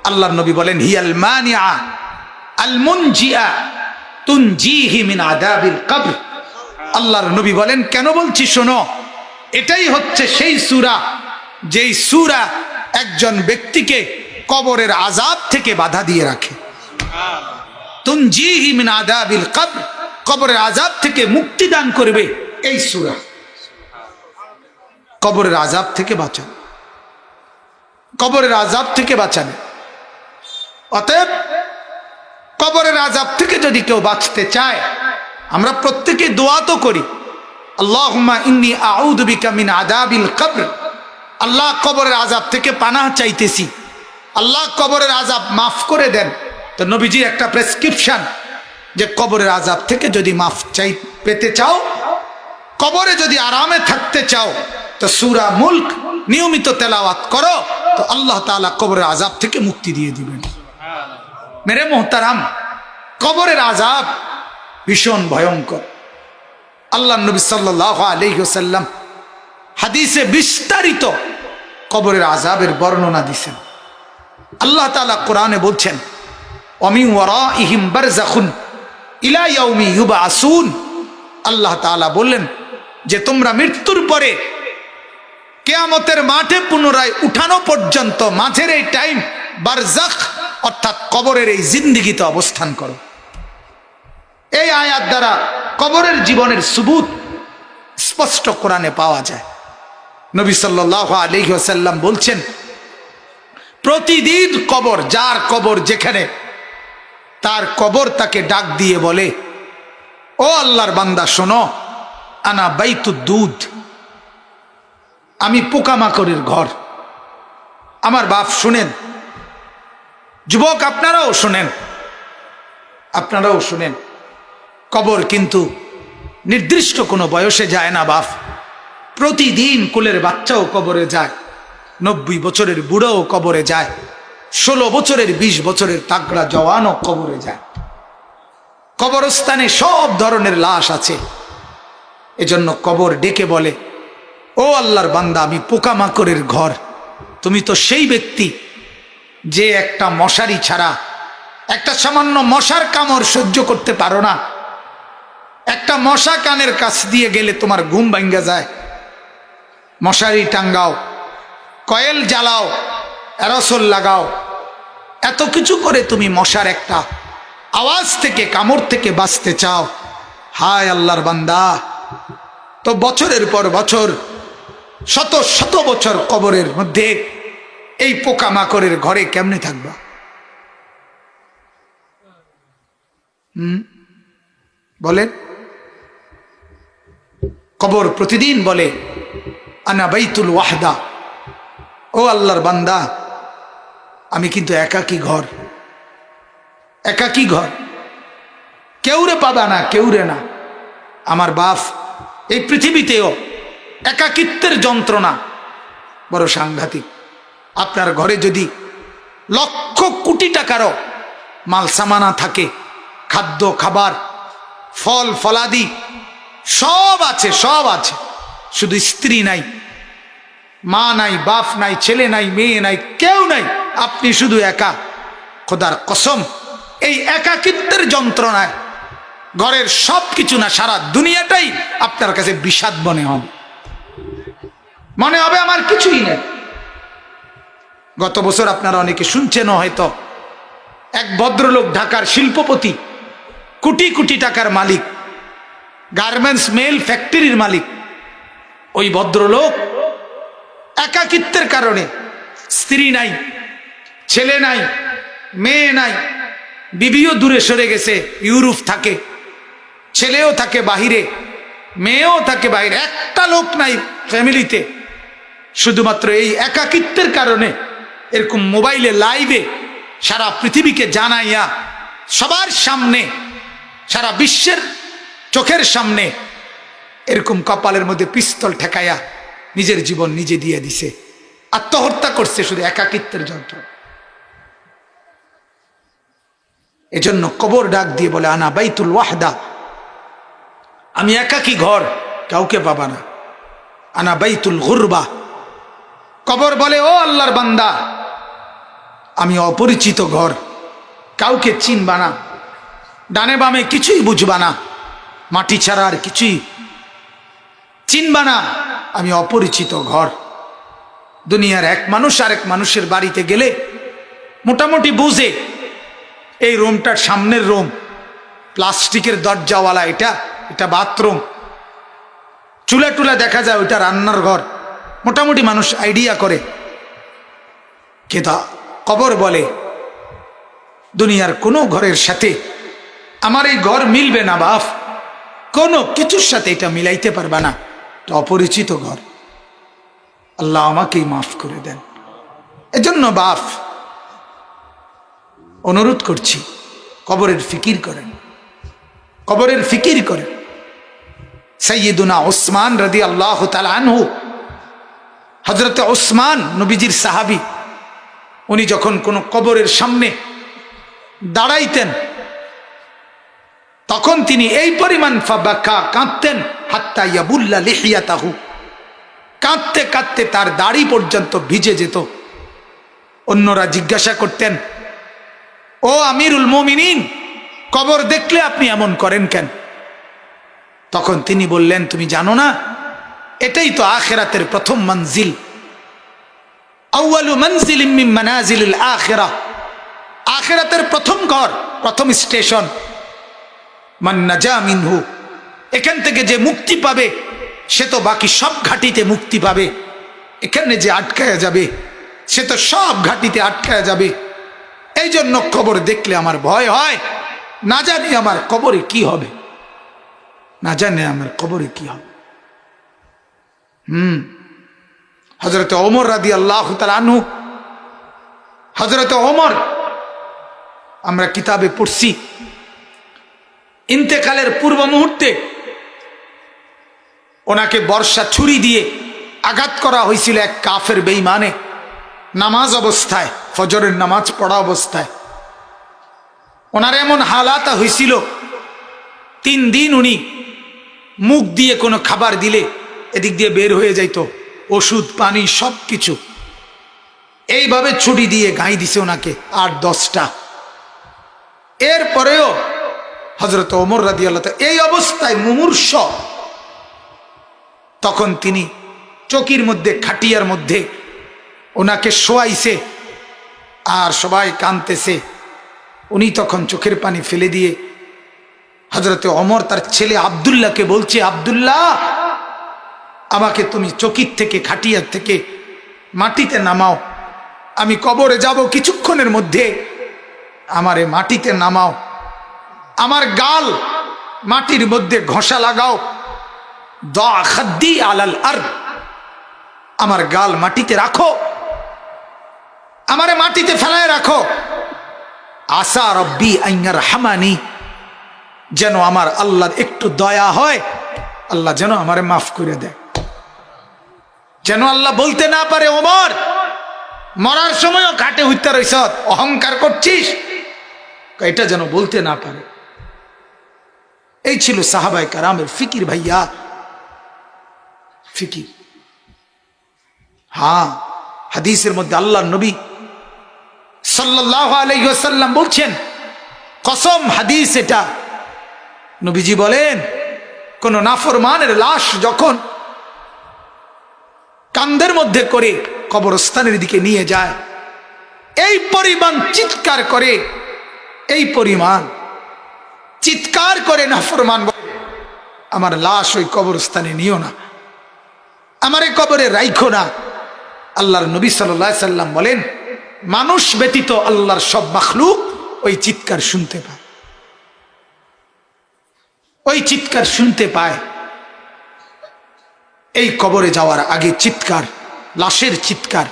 আল্লাহর নবী বলেন হিয়াল মানিআ আল মুনজিআ তুনজিহি মিন আযাবিল কবর। আল্লাহর নবী বলেন কেন বলছি শোনো, এটাই হচ্ছে সেই সূরা যেই সূরা একজন ব্যক্তিকে কবরের আযাব থেকে বাধা দিয়ে রাখে। তুনজিহি মিন আযাবিল কবর, কবরের আযাব থেকে মুক্তি দান করবে এই সূরা। কবরের আযাব থেকে বাঁচান, কবরের আযাব থেকে বাঁচান। অতএব কবরের আযাব থেকে যদি কেউ বাঁচতে চায়, আমরা প্রত্যেকে দোয়া তো করি, আল্লাহুম্মা ইন্নী আউযু বিকা মিন আযাবিল কবর। আল্লাহ কবরের আযাব থেকে পানাহ চাইতেছি, আল্লাহ কবরের আযাব মাফ করে দেন। তো নবীজির একটা প্রেসক্রিপশন যে কবরের আযাব থেকে যদি মাফ পেতে চাও, কবরে যদি আরামে থাকতে চাও, তো সূরা মুলক নিয়মিত তেলাওয়াত করো, তো আল্লাহ তাআলা কবরের আযাব থেকে মুক্তি দিয়ে দিবেন। মেরে মোহতারাম, কবরের আযাব ভীষণ ভয়ঙ্কর। আল্লাহ নবী সাল্লাল্লাহু আলাইহি ওয়াসাল্লাম হাদিসে বিস্তারিত কবরের আযাবের বর্ণনা দিয়েছেন। আল্লাহ তাআলা কোরআনে বলছেন, ওয়ামিন ওয়ারাইহিম বারযাখুন ইলা ইয়াউমি ইউবআসুন। আল্লাহ তাআলা বললেন যে তোমরা মৃত্যুর পরে কিয়ামতের মাঠে পুনরায় উঠানো পর্যন্ত মাঝের এই টাইম বারযাখ অর্থাৎ কবরের এই জিন্দেগিতে অবস্থান করো। এই আয়াত দ্বারা কবরের জীবনের সুবুত স্পষ্ট কোরআনে পাওয়া যায়। নবী সাল্লাল্লাহু আলাইহি ওয়াসাল্লাম বলছেন, প্রতিদিন কবর, যার কবর যেখানে, তার কবর তাকে ডাক দিয়ে বলে, ও আল্লাহর বান্দা শোনো, আনা বাইতুদ দুধ, আমি পোকামাকড়ের ঘর। আমার বাপ শুনেন, যুবক আপনারাও শুনেন, আপনারাও শুনেন, কবর কিন্তু নির্দিষ্ট কোনো বয়সে যায় না বাপ। প্রতিদিন কোলের বাচ্চাও কবরে যায়, 90 বছরের বুড়োও কবরে যায়, 16 বছরের 20 বছরের তাগড়া জওয়ানও কবরে যায়। কবরস্থানে সব ধরনের লাশ আছে। এজন্য কবর ডেকে বলে, ও আল্লাহর বান্দা, আমি পোকামাকড়ের ঘর। তুমি তো সেই ব্যক্তি যে একটা মশারি ছাড়া, একটা সামান্য মশার কামড় সহ্য করতে পারো না। একটা মশা কানের কাছ দিয়ে গেলে তোমার ঘুম ভাঙ্গা যায়। মশারি টাঙ্গাও, কয়েল জ্বালাও, অ্যারোসল লাগাও, এত কিছু করে তুমি মশার একটা আওয়াজ থেকে, কামড় থেকে বাঁচতে চাও। হায় আল্লাহর বান্দা, তো বছরের পর বছর, শত শত বছর কবরের মধ্যে এই পোকামাকড়ের ঘরে কেমনে থাকবা? বলেন। কবর প্রতিদিন বলে, আনা বাইতুল ওয়াহদা, ও আল্লাহর বান্দা, আমি কিন্তু একাকী ঘর। একাকী ঘর, কেউরে পাবা না, কেউরে না। আমার বাপ, এই পৃথিবীতেও একাকিত্বের যন্ত্রণা বড় সাংঘাতিক। আপনার ঘরে যদি লক্ষ কোটি টাকারও মাল সামানা থাকে, খাদ্য খাবার, ফল ফলাদি সব আছে, সব আছে, শুধু স্ত্রী নাই, মা নাই, বাপ নাই, ছেলে নাই, মেয়ে নাই, কেউ নাই, আপনি শুধু একা। খোদার কসম, এই একাকিত্বের যন্ত্রণায় ঘরের সব কিছু না, সারা দুনিয়াটাই আপনার কাছে বিষাদ মনে হবে। মনে হবে আমার কিছুই নেই। গত বছর আপনারা অনেকে শুনছেন হয়তো, এক ভদ্রলোক, ঢাকার শিল্পপতি, কোটি কোটি টাকার মালিক, গার্মেন্টস মেল ফ্যাক্টরির মালিক, ওই ভদ্রলোক একাকিত্বের কারণে, স্ত্রী নাই, ছেলে নাই, মেয়ে নাই, বিবিও দূরে সরে গেছে, ইউরোপ থাকে, ছেলেও থাকে বাহিরে, মেয়েও থাকে বাহিরে, একটা লোক নাই ফ্যামিলিতে। শুধুমাত্র এই একাকিত্বের কারণে এরকম মোবাইলে লাইভে সারা পৃথিবীকে জানাইয়া, সবার সামনে, সারা বিশ্বের চোখের সামনে এরকম কপালের মধ্যে পিস্তল ঠেকাইয়া নিজের জীবন নিজে দিয়ে দিছে, আত্মহত্যা করছে শুধু একাকিত্বের যন্ত্র। এজন্য কবর ডাক দিয়ে বলে, আনা বাইতুল ওয়াহদা, আমি একাকী ঘর, কাউকে পাবা না। আনা বাইতুল গুরবা, কবর বলে, ও আল্লাহর বান্দা, আমি অপরিচিত ঘর, কাউকে চিনবা না, ডানে বামে কিছুই বুঝবা না, মাটি ছাড়া আর কিছুই চিনবা না, আমি অপরিচিত ঘর। দুনিয়ার এক মানুষ আরেক মানুষের বাড়িতে গেলে মোটামুটি বুঝে, এই রুমটার সামনের রুম, প্লাস্টিকের দরজাওয়ালা, এটা বাথরুম, চুলা টুলা দেখা যায়, ওইটা রান্নার ঘর, মোটামুটি মানুষ আইডিয়া করে। কিন্তু কবর বলে, দুনিয়ার কোনো ঘরের সাথে আমার এই ঘর মিলবে না বাপ, কোনো কিছুর সাথে এটা মিলাইতে পারবা না, এটা অপরিচিত ঘর। আল্লাহ আমাকেই মাফ করে দেন। এজন্য বাপ, অনুরোধ করছি, কবরের ফিকির করেন, কবরের ফিকির করেন। সাইয়্যিদুনা উসমান রাদিয়াল্লাহু তাআলা আনহু, হযরতে উসমান নবীজির সাহাবী, উনি যখন কোনো কবরের সামনে দাঁড়াইতেন, তখন তিনি এই পরিমাণ ফাবাকা কাঁদতেন হাত্তা ইয়াবুল্লা লিহিয়াতাহু, কাঁদতে কাঁদতে তার দাড়ি পর্যন্ত ভিজে যেত। অন্যরা জিজ্ঞাসা করতেন, ও আমিরুল মুমিনিন, কবর দেখলে আপনি এমন করেন কেন? তখন তিনি বললেন, তুমি জানো না, এটাই তো আখিরাতের প্রথম মঞ্জিল। আউয়ালু মনজিলিম মিন মানাজিলিল আখিরাহ, আখিরাতের প্রথম ঘর, প্রথম স্টেশন। মান নাজা মিনহু, এখান থেকে যে মুক্তি পাবে সে তো বাকি সব ঘাটিতে মুক্তি পাবে। এখানে যে আটকায়া যাবে সে তো সব ঘাটিতে আটকায়া যাবে। এই জন্য কবর দেখলে আমার ভয় হয়, না জানি আমার কবরে কি হবে, না জানি আমার কবরে কি হবে। হযরত ওমর রাদিয়াল্লাহু তাআলা আনহু, হযরত ওমর আমরা কিতাবে পড়ছি, ইন্তেকালের পূর্ব মুহূর্তে ওনাকে বর্ষা ছুরি দিয়ে আঘাত করা হয়েছিল এক কাফের বেঈমানে, নামাজ অবস্থায়, ফজরের নামাজ পড়া অবস্থায়। ওনার এমন হালাত হয়েছিল, 3 দিন উনি মুখ দিয়ে কোনো খাবার দিলে এদিক দিয়ে বের হয়ে যাইতো, ওষুধ পানি সব কিছু। এইভাবে ছুরি দিয়ে গাই দিছে ওনাকে 8-10টা। এরপরেও হযরত ওমর রাদিয়াল্লাহু তাআলা এই অবস্থায় মুমূর্ষ, তখন তিনি চকির মধ্যে, খাটিয়ার মধ্যে ওনাকে শোয়াইছে আর সবাই কাঁদতেছে। উনি তখন চোখের পানি ফেলে দিয়ে হযরতে ওমর তার ছেলে আব্দুল্লাহকে বলছে, আব্দুল্লাহ, আমাকে তুমি চকির থেকে, খাটিয়ার থেকে মাটিতে নামাও, আমি কবরে যাব কিছুক্ষণের মধ্যে, আমারে মাটিতে নামাও, আমার গাল মাটির মধ্যে ঘষা লাগাও, দা খাদ্দি আলাল আরদ, আমার গাল মাটিতে রাখো, আমারে মাটিতে ফেলায় রাখো, আসা রব্বি আইয়ার হামানি, যেন আমার আল্লাহর একটু দয়া হয়, আল্লাহ যেন আমারে মাফ করে দেয়। যেন আল্লাহ বলতে না পারে, ওমর মরার সময়ও ঘাটে হইতে রইছ, অহংকার করছিস, এটা যেন বলতে না পারে। এই ছিল সাহাবায়ে কেরামের ফিকির ভাইয়া, ফিকির। হ্যাঁ, হাদিসের মধ্যে আল্লাহর নবী সাল্লাল্লাহু আলাইহি ওয়াসাল্লাম বলছেন, কসম হাদিস এটা, নবীজি বলেন, কোন নাফরমানের লাশ যখন কাঁধের মধ্যে করে কবরস্থানের দিকে নিয়ে যায়, এই পরিমাণ চিৎকার করে, এই পরিমাণ চিৎকার করে নাফরমান বলে, আমার লাশ ওই কবরস্থানে নিও না, আমারে কবরে রাইখো না। আল্লাহর নবী সাল্লাল্লাহু আলাইহি সাল্লাম বলেন, মানুষ ব্যতীত আল্লাহর সব মাখলুক ওই চিৎকার শুনতে পায়, ওই চিৎকার শুনতে পায়। এই কবরে যাওয়ার আগে চিৎকার, লাশের চিৎকার।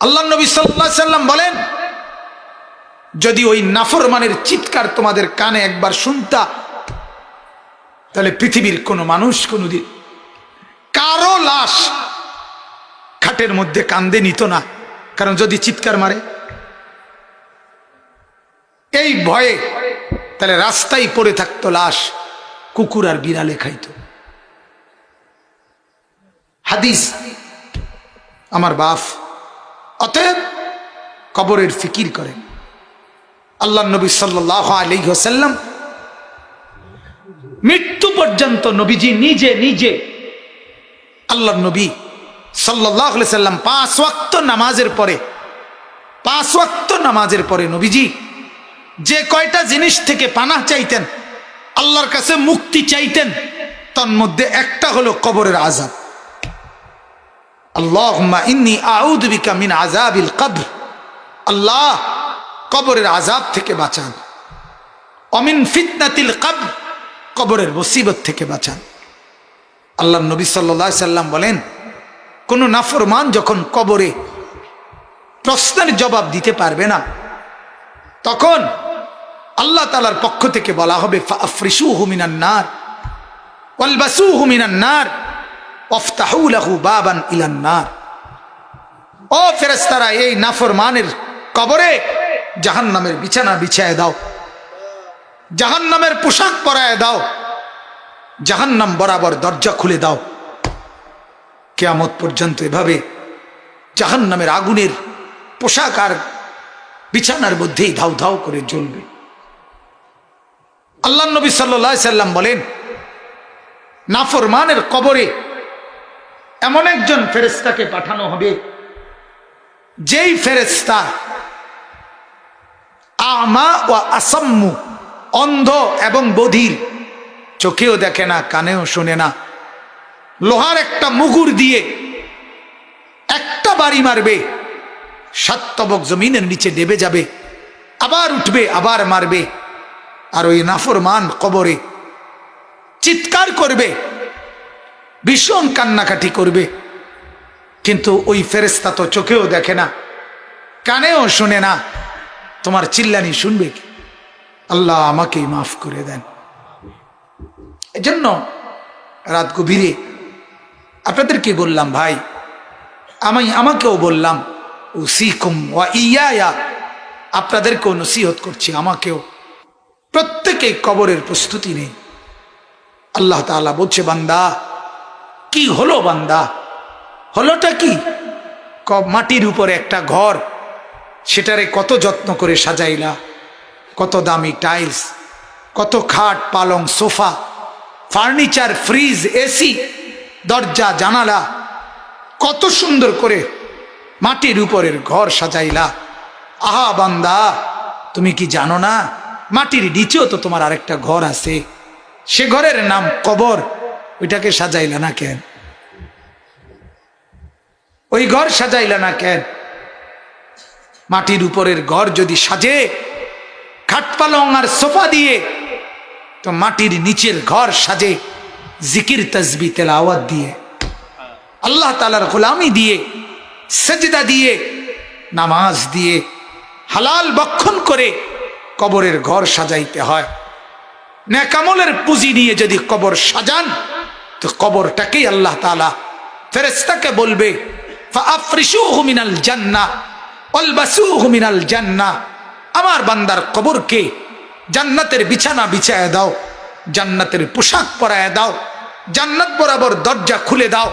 আল্লাহর নবী সাল্লাল্লাহু আলাইহি সাল্লাম বলেন, যদি ওই নাফরমানের চিৎকার তোমাদের কানে একবার শুনতা, তাহলে পৃথিবীর কোনো মানুষ কোনোদিন কারো লাশ খাটের মধ্যে কান্দে নিত না, কারণ যদি চিৎকার মারে এই ভয়ে, তাহলে রাস্তায় পড়ে থাকতো লাশ, কুকুর আর বিড়ালে খাইত। হাদিস আমার বাপ। অতএব কবরের ফিকির করেন। আল্লাহর নবী সাল্লাল্লাহু আলাইহি ওয়াসাল্লাম মৃত্যু পর্যন্ত নবীজি নিজে নিজে, আল্লাহর নবী সাল্লাল্লাহু আলাইহি ওয়াসাল্লাম 5 ওয়াক্ত নামাজের পরে, 5 ওয়াক্ত নামাজের পরে নবীজি যে কয়টা জিনিস থেকে পানাহ চাইতেন, আল্লাহর কাছে মুক্তি চাইতেন, তার মধ্যে একটা হলো কবরের আযাব। আল্লাহুম্মা ইন্নী আউযু বিকা মিন আযাবিল কবর, আল্লাহ কবরের আযাব থেকে বাঁচান, অমিন ফিতনাতিল কবর, কবরের মুসিবত থেকে বাঁচান। আল্লাহর নবী সাল্লাল্লাহু আলাইহি সাল্লাম বলেন, কোন নাফরমান যখন কবরে প্রশ্নের জবাব দিতে পারবে না, তখন আল্লাহ তাআলার পক্ষ থেকে বলা হবে, ফাআফরিশুহু মিনান নার ওয়ালবাসুহু মিনান নার ওয়াফতাহু লাহু বাবান ইলান নার। ও ফেরেশতারা, এই নাফরমানের কবরে জাহান্নামের বিছানা বিছায় দাও, জাহান্নামের পোশাক পরায় দাও, জাহান্নাম বরাবর দরজা খুলে দাও। কিয়ামত পর্যন্ত এভাবে জাহান্নামের আগুনের পোশাক আর বিছানার মধ্যেই ধাউ ধাউ করে জ্বলবে। আল্লাহ নবী সাল্লাল্লাহু আলাইহি সাল্লাম বলেন, নাফরমানের কবরে এমন একজন ফেরেশতাকে পাঠানো হবে, যেই ফেরেশতা আমা ওয়া আসাম্মু, অন্ধ এবং বধির, চোখেও দেখে না, কানেও শোনে না, লোহার একটা মুগুর দিয়ে একটা বাড়ি মারবে, 7 তবক জমিনের নিচে ডেবে যাবে, আবার উঠবে, আবার মারবে। আর ওই নাফরমান কবরে চিৎকার করবে, ভীষণ কান্নাকাটি করবে, কিন্তু ওই ফেরেশতা তো চোখেও দেখে না, কানেও শোনে না, তোমার চিল্লানি শুনবে কি? আল্লাহ আমাকেই মাফ করে দেন। এজন্য রাত গভীরে আপনাদেরকে বললাম, ভাই আমাকেও বললাম, উসিকুম ওয়া ইয়া, আপনাদেরকেও নসিহত করছি, আমাকেও। প্রত্যেকেই কবরের প্রস্তুতি নেই। আল্লাহ তাআলা বলছে, বান্দা কি হলো, বান্দা হলোটা কি? মাটির উপরে একটা ঘর, সেটারে কত যত্ন করে সাজাইলা, কত দামি টাইলস, কত খাট পালং সোফা, ফার্নিচার, ফ্রিজ, এসি, দরজা জানালা, কত সুন্দর করে মাটির উপরের ঘর সাজাইলা। আহা বান্দা, তুমি কি জানো না মাটির নিচেও তো তোমার আরেকটা ঘর আছে, সে ঘরের নাম কবর। ওইটাকে সাজাইলা না কেন? ওই ঘর সাজাইলা না কেন? মাটির উপরের ঘর যদি সাজে খাট পালং আর সোফা দিয়ে, তো মাটির নিচের ঘর সাজে জিকির তাসবিহ তেলাওয়াত দিয়ে, আল্লাহ তাআলার গোলামি দিয়ে, সেজদা দিয়ে, নামাজ দিয়ে, হালাল ভক্ষণ করে কবরের ঘর সাজাইতে হয়। নেক আমলের পুঁজি নিয়ে যদি কবর সাজান, তো কবরটাকেই আল্লাহ তাআলা ফেরেশতাকে বলবে, ফাআফরিশুহু মিনাল জান্নাহ ওয়ালবাসুহু মিনাল জান্নাহ, আমার বান্দার কবরকে জান্নাতের বিছানা বিছায় দাও, জান্নাতের পোশাক পরায় দাও, জান্নাত বরাবর দরজা খুলে দাও,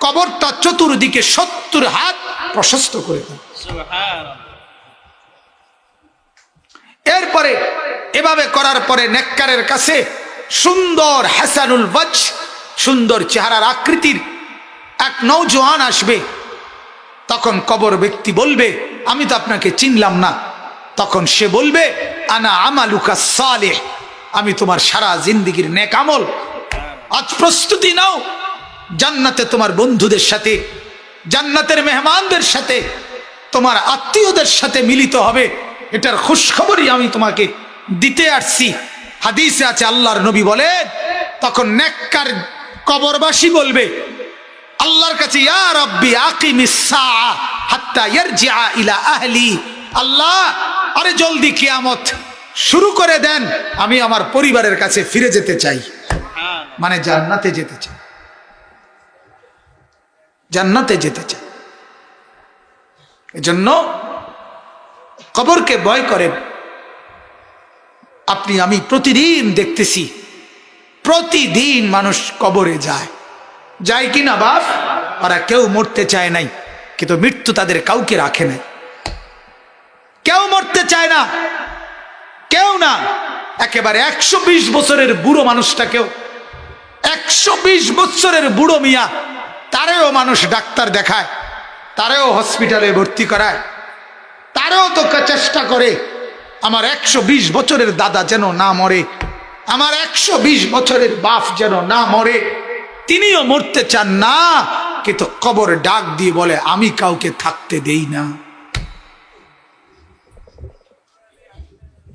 কবরটা চতুর্দিকে 70 হাত প্রশস্ত করে দাও। এরপরে এভাবে করার পরে নেককারের কাছে সুন্দর হাসানুল ওয়াজ, সুন্দর চেহারার আকৃতির এক নওজোয়ান আসবে। তখন কবর ব্যক্তি বলবে, আমি তো আপনাকে চিনলাম না। তখন সে বলবে, আনা আমালুকা সালেহ, আমি তোমার সারা জিন্দেগীর নেক আমল। আজ প্রস্তুতি নাও, জান্নাতে তোমার বন্ধুদের সাথে, জান্নাতের মেহমানদের সাথে, তোমার আত্মীয়দের সাথে মিলিত হবে। এটার খুশখবরই আমি তোমাকে দিতে আসছি। হাদিসে আছে, আল্লাহর নবী বলেন, তখন নেককার কবরবাসী বলবে আল্লাহর কাছে, ইয়া রাব্বি আকিমিস সাআ হাত্তা ইয়ারজিআ ইলা আহলি, আল্লাহ আরে জলদি কিয়ামত শুরু করে দেন, আমি আমার পরিবারের কাছে ফিরে যেতে চাই। মানে জান্নাতে যেতে চাই, জান্নাতে যেতে চাই। এজন্য কবরকে ভয় করে। আপনি আমি প্রতিদিন দেখতেছি, প্রতিদিন মানুষ কবরে যায়, যায় কিনা বাপ? ওরা কেউ মরতে চায় নাই, কিন্তু মৃত্যু তাদের কাউকে রাখে নাই। কেউ মরতে চায় না, কেউ না। একেবারে 120 বছরের বুড়ো মানুষটাকেও, 120 বছরের বুড়ো মিয়া, তারেও মানুষ ডাক্তার দেখায়, তারেও হসপিটালে ভর্তি করায়, তারেও তো চেষ্টা করে আমার 120 বছরের দাদা যেন না মরে, আমার 120 বছরের বাপ যেন না মরে। তিনিও মরতে চান না, কিন্তু কবর ডাক দিয়ে বলে, আমি কাউকে থাকতে দেই না।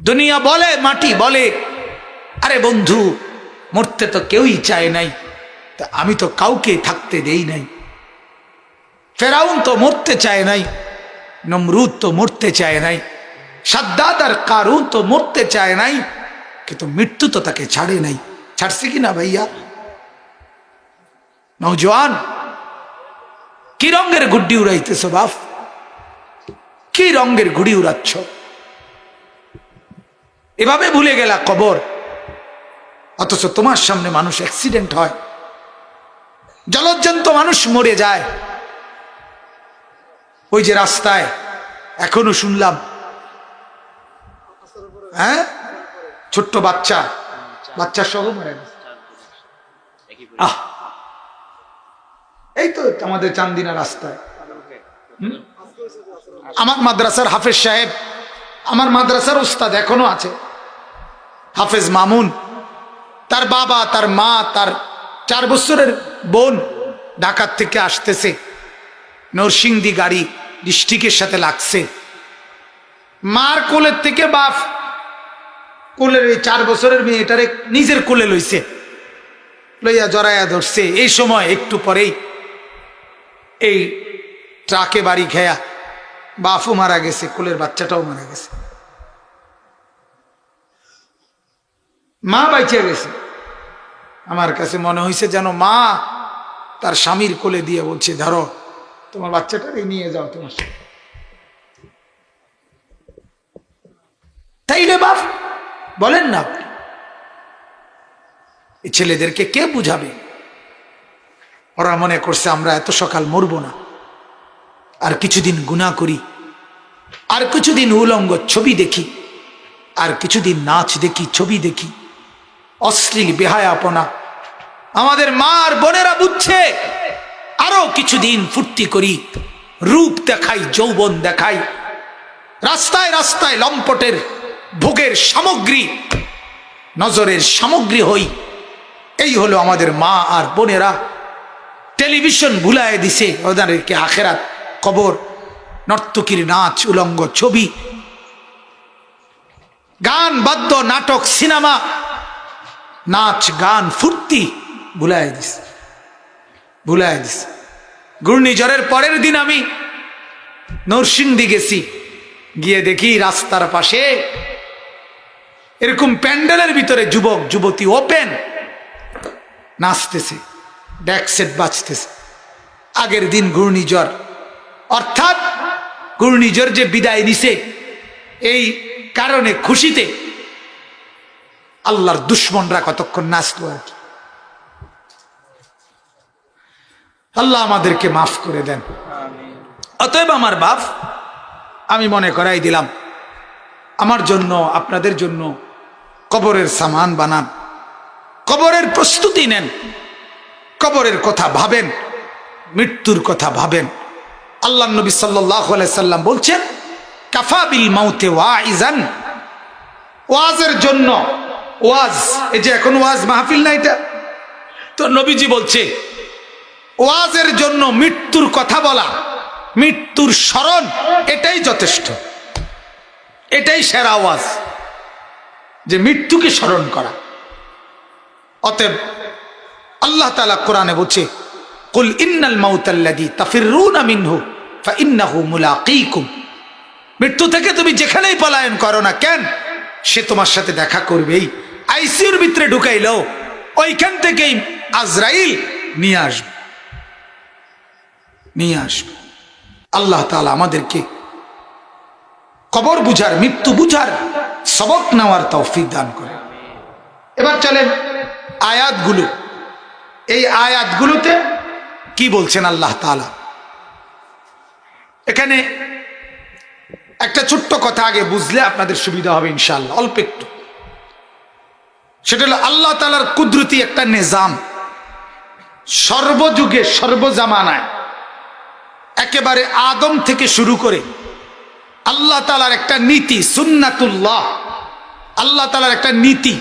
দুনিয়া বলে, মাটি বলে, আরে বন্ধু মরতে তো কেউই চায় নাই, তা আমি তো কাউকে থাকতে দেই নাই। ফেরাউন তো মরতে চায় নাই, নমরুদ তো মরতে চায় নাই, সাদ্দাত আর কারুন তো মরতে চায় নাই, কিন্তু মৃত্যু তো তাকে ছাড়ে নাই। ছাড়ছে কি না ভাইয়া? নওজোয়ান, কি রঙের গুড্ডি উড়াইতেছ বাপ? কি রঙের ঘুড়ি উড়াচ্ছ? এভাবে ভুলে গেলা কবর, অথচ তোমার সামনে মানুষ অ্যাক্সিডেন্ট হয়, জলজ্জন্ত মানুষ মরে যায়। ওই যে রাস্তায় এখনো শুনলাম, হ্যাঁ, ছোট্ট বাচ্চা সহ মরে গেছে। এই তো আমাদের চান্দিনা রাস্তায় আমার মাদ্রাসার হাফেজ সাহেব, আমার মাদ্রাসার উস্তাদ এখনো আছে, হাফেজ মামুন, তার বাবা, তার মা, তার 4 বছরের বোন ঢাকার থেকে আসতেছে, নরসিংদী গাড়ি ডিস্ট্রিক্টের সাথে লাগছে, মার কোলের থেকে বাপ কোলের এই 4 বছরের মেয়েটারে নিজের কোলে লইছে, লইয়া জড়াইয়া ধরছে। এই সময় একটু পরেই এই ট্রাকে বাড়ি খেয়া বাপও মারা গেছে, কোলের বাচ্চাটাও মারা গেছে, মা বাইচে গেছে। আমার কাছে মনে হয়েছে যেন মা তার স্বামীর কোলে দিয়ে বলছে, ধরো তোমার বাচ্চাটাকে নিয়ে যাও তোমার সাথে। তাই রে বাপ, বলেন না, এই ছেলেদেরকে কে বুঝাবে? ওরা মনে করছে আমরা এত সকাল মরবো না, আর কিছুদিন গুনাহ করি, আর কিছুদিন উলঙ্গ ছবি দেখি, আর কিছুদিন নাচ দেখি, ছবি দেখি, অশ্লীল বেহায়াপনা। আমাদের মা আর বোনেরা বুঝছে আরো কিছুদিন ফুর্তি করি, রূপ দেখাই, যৌবন দেখাই, রাস্তায় রাস্তায় লম্পটের ভোগের সামগ্রী, নজরের সামগ্রী হই। এই হলো আমাদের মা আর বোনেরা। টেলিভিশন ভুলায় দিছে ওদেরকে আখেরাত, কবর, নর্তকীর নাচ, উলঙ্গ ছবি, গান, বাদ্য, নাটক, সিনেমা, নাচ, গান, ফুর্তি ভুলায় দিছে, ভুলায় দিছে। ঘূর্ণিঝড়ের পরের দিন আমি নরসিংদী গেছি, গিয়ে দেখি রাস্তার পাশে এরকম প্যান্ডেলের ভিতরে যুবক যুবতী ওপেন নাচতেছে, ডেক সেট বাজতেছে। আগের দিন ঘূর্ণিঝড়, অর্থাৎ ঘূর্ণিঝড় যে বিদায় নিছে, এই কারণে খুশিতে আল্লাহর দুশ্মনরা কতক্ষণ নাচলো আর কি। আল্লাহ আমাদেরকে মাফ করে দেন। অতএব আমার বাপ, আমি মনে করাই দিলাম, আমার জন্য, আপনাদের জন্য কবরের সামান বানান, কবরের প্রস্তুতি নেন, কবরের কথা ভাবেন, মৃত্যুর কথা ভাবেন। আল্লাহ নবী সাল্লাল্লাহু আলাইহি সাল্লাম বলছেন, কাফা বিল মাউতে ওয়াইজান, ওয়াজের জন্য, ওয়াজ, এই যে এখন ওয়াজ মাহফিল না, এটা তো নবীজি বলছে ওয়াজের জন্য মৃত্যুর কথা বলা, মৃত্যুর স্মরণ, এটাই যথেষ্ট, এটাই সেরা ওয়াজ, যে মৃত্যুকে স্মরণ করা। অতএব আল্লাহ তাআলা কোরআনে বলছে, কুল ইন্নাল মাউতাল্লাযী তাফিররুনা মিনহু ফাইন্নাহু মুলাকীকুম, মৃত্যু থেকে তুমি যেখানেই পলায়ন করো না কেন, সে তোমার সাথে দেখা করবেই। আইসিইউর ভিতরে ঢুকাইলো, ওইখান থেকেই আজরাইল নিয়ে আসবে, নিয়ে আসবে। আল্লাহ তাআলা আমাদেরকে কবর বুঝার, মৃত্যু বুঝার সবক নেওয়ার তৌফিক দান করে। এবার চলেন আয়াতগুলো, এই আয়াতগুলোতে কি বলছেন আল্লাহ তাআলা। এখানে একটা ছোট্ট কথা আগে বুঝলে আপনাদের সুবিধা হবে ইনশাআল্লাহ, অল্প একটু। সেটা হলো আল্লাহ তাআলার কুদরতি একটা নিজাম, সর্বযুগে সর্বজামানায়, একেবারে আদম থেকে শুরু করে আল্লাহ তাআলার একটা নীতি, সুন্নাতুল্লাহ, আল্লাহ তাআলার একটা নীতি,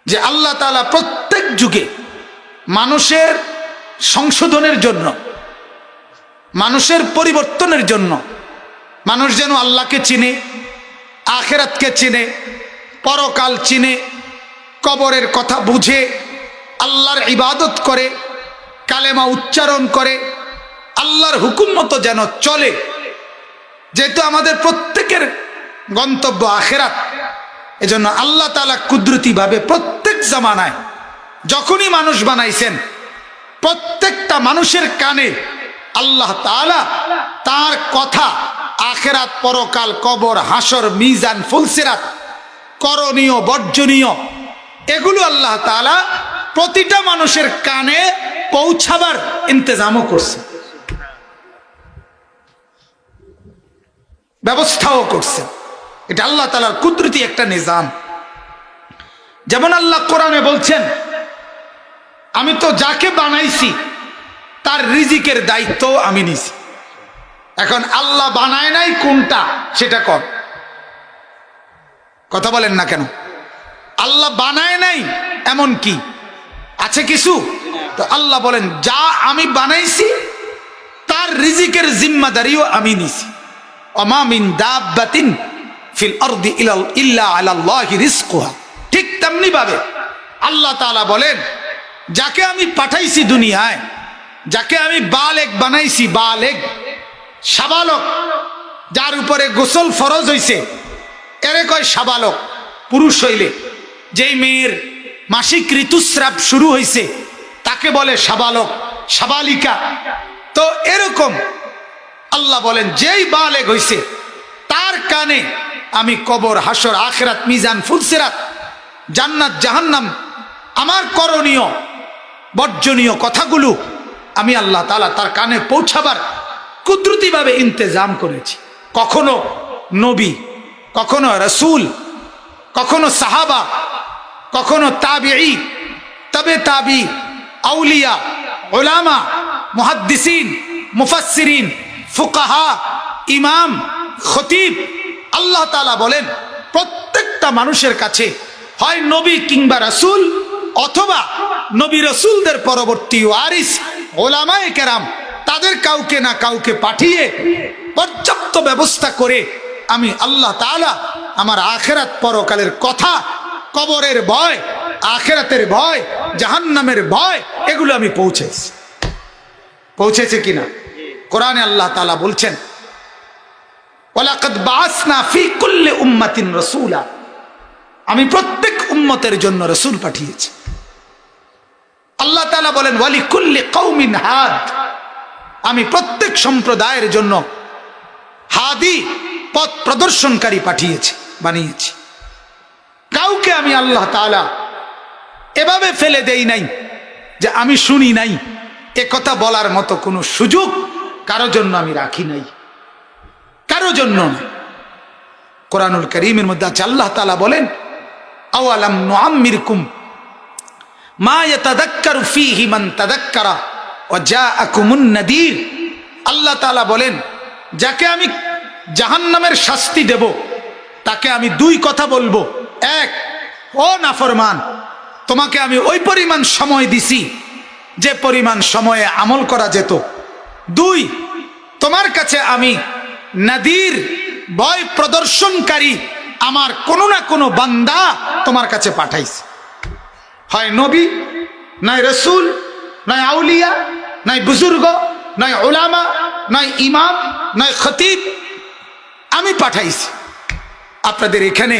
যে আল্লাহ তাআলা প্রত্যেক যুগে মানুষের সংশোধনের জন্য, মানুষের পরিবর্তনের জন্য, মানুষ যেন আল্লাহকে চিনে, আখিরাতকে চিনে, পরকাল চিনে, কবরের কথা বুঝে, আল্লাহর ইবাদত করে, কালেমা উচ্চারণ করে, আল্লাহর হুকুম মতো যেন চলে। যেহেতু আমাদের প্রত্যেকের গন্তব্য আখিরাত, এজন্য আল্লাহ তাআলা কুদরতিভাবে প্রত্যেক জামানায় যখনই মানুষ বানাইছেন, প্রত্যেকটা মানুষের কানে আল্লাহ তাআলা তার কথা আখেরাত, পরকাল, কবর, হাসর, মিজান, ফুলসিরাত, করণীয় বর্জনীয়, এগুলো আল্লাহ তাআলা প্রতিটা মানুষের কানে পৌঁছাবার ইন্তজামও করছে, ব্যবস্থাও করছে। এটা আল্লাহ তাআলার কুদরতি একটা নিজাম। যেমন আল্লাহ কোরআনে বলছেন, আমি তো যাকে বানাইছি তার রিজিকের দায়িত্ব আমি নিছি। এখন আল্লাহ বানায় নাই কোনটা সেটা কর, কথা বলেন না কেন? আল্লাহ বানায় নাই এমন কি আছে কিছু? তো আল্লাহ বলেন, যা আমি বানাইছি তার রিজিকের জিম্মাদারিও আমি নিছি। ওমা মিন দাব্বাতিন ফিল আরদি ইল্লা আলাল্লাহি রিজকুহা। ঠিক তেমনি ভাবে আল্লাহ তাআলা বলেন, যাকে আমি পাঠাইছি দুনিয়ায়, যাকে আমি বালেগ বানাইছি, বালেগ সাবালক, যার উপরে গোসল ফরজ হইছে, এরে কয় সাবালক। পুরুষ হইলে যেই মেয়ের মাসিক ঋতুস্রাব শুরু হইছে তাকে বলে সাবালক, সাবালিকা। তো এরকম আল্লাহ বলেন, যেই বালেগ হইছে তার কানে আমি কবর, হাসর, আখিরাত, মিজান, ফুলসিরাত, জান্নাত, জাহান্নাম, আমার করণীয় বর্জনীয় কথাগুলো আমি আল্লাহ তাআলা তার কানে পৌঁছাবার কুদরতিভাবে ইন্তজাম করেছি। কখনো নবী, কখনো রাসূল, কখনো সাহাবা, কখনো তাবিঈ, তবে তাবি, আউলিয়া, উলামা, মুহাদ্দিসিন, মুফাসসিরিন, ফুকাহা, ইমাম, খতিব। আল্লাহ তাআলা বলেন, প্রত্যেকটা মানুষের কাছে হয় নবী কিংবা রাসূল, অথবা নবী রাসূলদের পরবর্তী ওয়ারিস উলামায়ে কেরাম, তাদের কাউকে না কাউকে পাঠিয়ে পর্যাপ্ত ব্যবস্থা করে আমি আল্লাহ তাআলা আমার আখিরাত পরকালের কথা, কবরের ভয়, আখিরাতের ভয়, জাহান্নামের ভয়, এগুলো আমি পৌঁছেছে কিনা? কোরআনে আল্লাহ তাআলা বলছেন, ওয়ালাকাদ বাআসনা ফি কুল্লি উম্মাতিন রাসূলা। আমি প্রত্যেক উম্মতের জন্য রাসূল পাঠিয়েছি। আল্লাহ তাআলা বলেন, ওয়ালি কুল্লি কওমিন হাদ। আমি প্রত্যেক সম্প্রদায়ের জন্য হাদি, পথ প্রদর্শনকারী পাঠিয়েছি, বানিয়েছি। কাউকে আমি আল্লাহ তাআলা এভাবে ফেলে দেই নাই যে আমি শুনি নাই, এ কথা বলার মতো কোনো সুযোগ কারো জন্য আমি রাখি নাই, কারো জন্য না। কোরআনুল কারীমের মধ্যে আছে, আল্লাহ তাআলা বলেন, আওয়ালাম নুআম্মিরকুম মা ইয়াতাযাক্কারু ফীহি মান তাযাক্কারা ওয়া জাআকুমুন নাযীর। আল্লাহ তাআলা বলেন, যাকে আমি জাহান্নামের শাস্তি দেব তাকে আমি দুই কথা বলবো। এক, ও নাফরমান, তোমাকে আমি ওই পরিমাণ সময় দিছি যে পরিমাণ সময়ে আমল করা যেত। দুই, তোমার কাছে আমি নাদির, ভয় প্রদর্শনকারী আমার কোনো না কোনো বান্দা তোমার কাছে পাঠাইছি। হয় নবী, নয় রাসূল, নয় আউলিয়া, নয় বুজুর্গ, নয় উলামা, নয় ইমাম, নয় খতিব, আমি পাঠাইছি। আপনাদের এখানে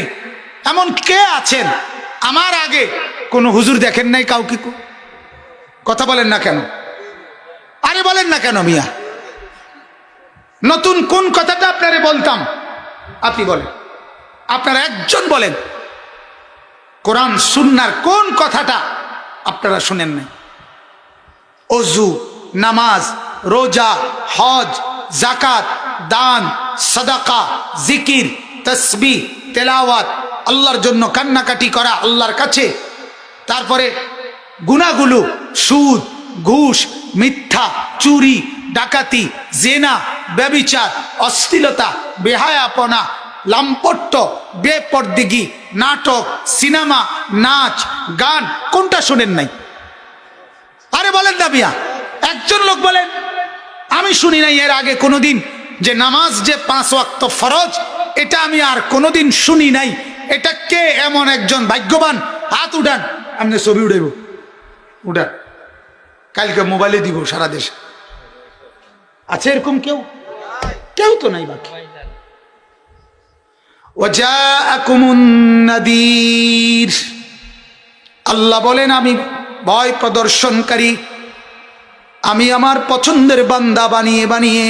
এমন কে আছেন আমার আগে কোনো হুজুর দেখেন নাই কাউকে? কথা বলেন না কেন? আরে বলেন না কেন মিয়া? নতুন কোন কথাটা আপনারে বলতাম আপনি বলেন, আপনারা একজন বলেন কোরআন সুন্নাহর কোন কথাটা আপনারা শুনেন নাই? ওযু, নামাজ, রোজা, হজ, যাকাত, দান, সাদাকা, জিকির, তাসবিহ, তেলাওয়াত, আল্লাহর জন্য কান্নাকাটি করা আল্লাহর কাছে, তারপরে গুনাহগুলো, সুদ, ঘুষ, মিথ্যা, চুরি, ডাকাতি, জেনা, ব্যভিচার, অশ্লীলতা, বেহায়াপনা, লাম্পট্য, বেপরদিগি, নাটক, সিনেমা, নাচ, গান, কোনটা শুনেন নাই? আরে বলেন না মিয়া, একজন লোক বলেন আমি শুনি নাই এর আগে কোনোদিন যে নামাজ যে 5 ওয়াক্ত ফরজ, এটা আমি আর কোনোদিন শুনি নাই। এটা কে এমন একজন ভাগ্যবান? হাত উঠান, আমি ছবি উঠাইব, উঠান, কালকে মোবাইলে দিব সারা দেশে। আছে এরকম কেউ? কেউ তো নাই বাকি। ওয়াজাআকুমুন নাযীর, আল্লাহ বলেন আমি ভয় প্রদর্শনকারী, আমি আমার পছন্দের বান্দা বানিয়ে বানিয়ে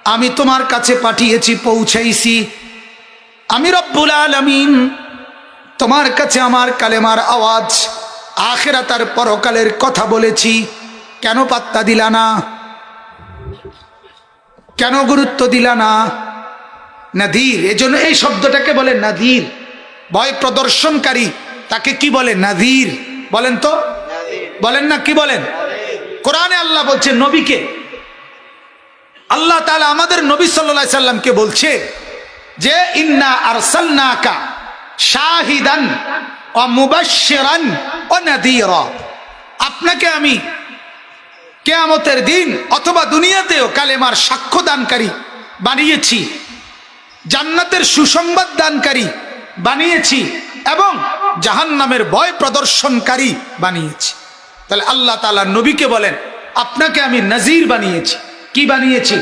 আমি তোমার কাছে পাঠিয়েছি, পৌঁছাইছি। আমি রব্বুল আলামিন তোমার কাছে আমার কালেমার আওয়াজ, আখিরাত আর পরকালের কথা বলেছি। কেন পাত্তা দিলা না? কেন গুরুত্ব দিলা না? নাদির, এজন্য এই শব্দটাকে বলে নাদির, ভয় প্রদর্শনকারী। তাকে কি বলে? নাদির। বলেন তো, বলেন না, কি বলেন? কোরআনে আল্লাহ বলছে নবীকে, আল্লাহ তাআলা আমাদের নবী সাল্লাল্লাহু আলাইহি সাল্লামকে বলছে যে ইন্না আরসালনাকা শাহিদান ওয়া মুবাশশিরান ওয়া নাযীরা। আপনাকে আমি কিয়ামতের দিন অথবা দুনিয়াতেও কালেমার সাক্ষ্য দানকারী বানিয়েছি, জান্নাতের সুসংবাদ দানকারী বানিয়েছি এবং জাহান্নামের ভয় প্রদর্শনকারী বানিয়েছি। তাহলে আল্লাহ তাআলা নবীকে বলেন আপনাকে আমি নাজির বানিয়েছি। কি বানিয়েছি?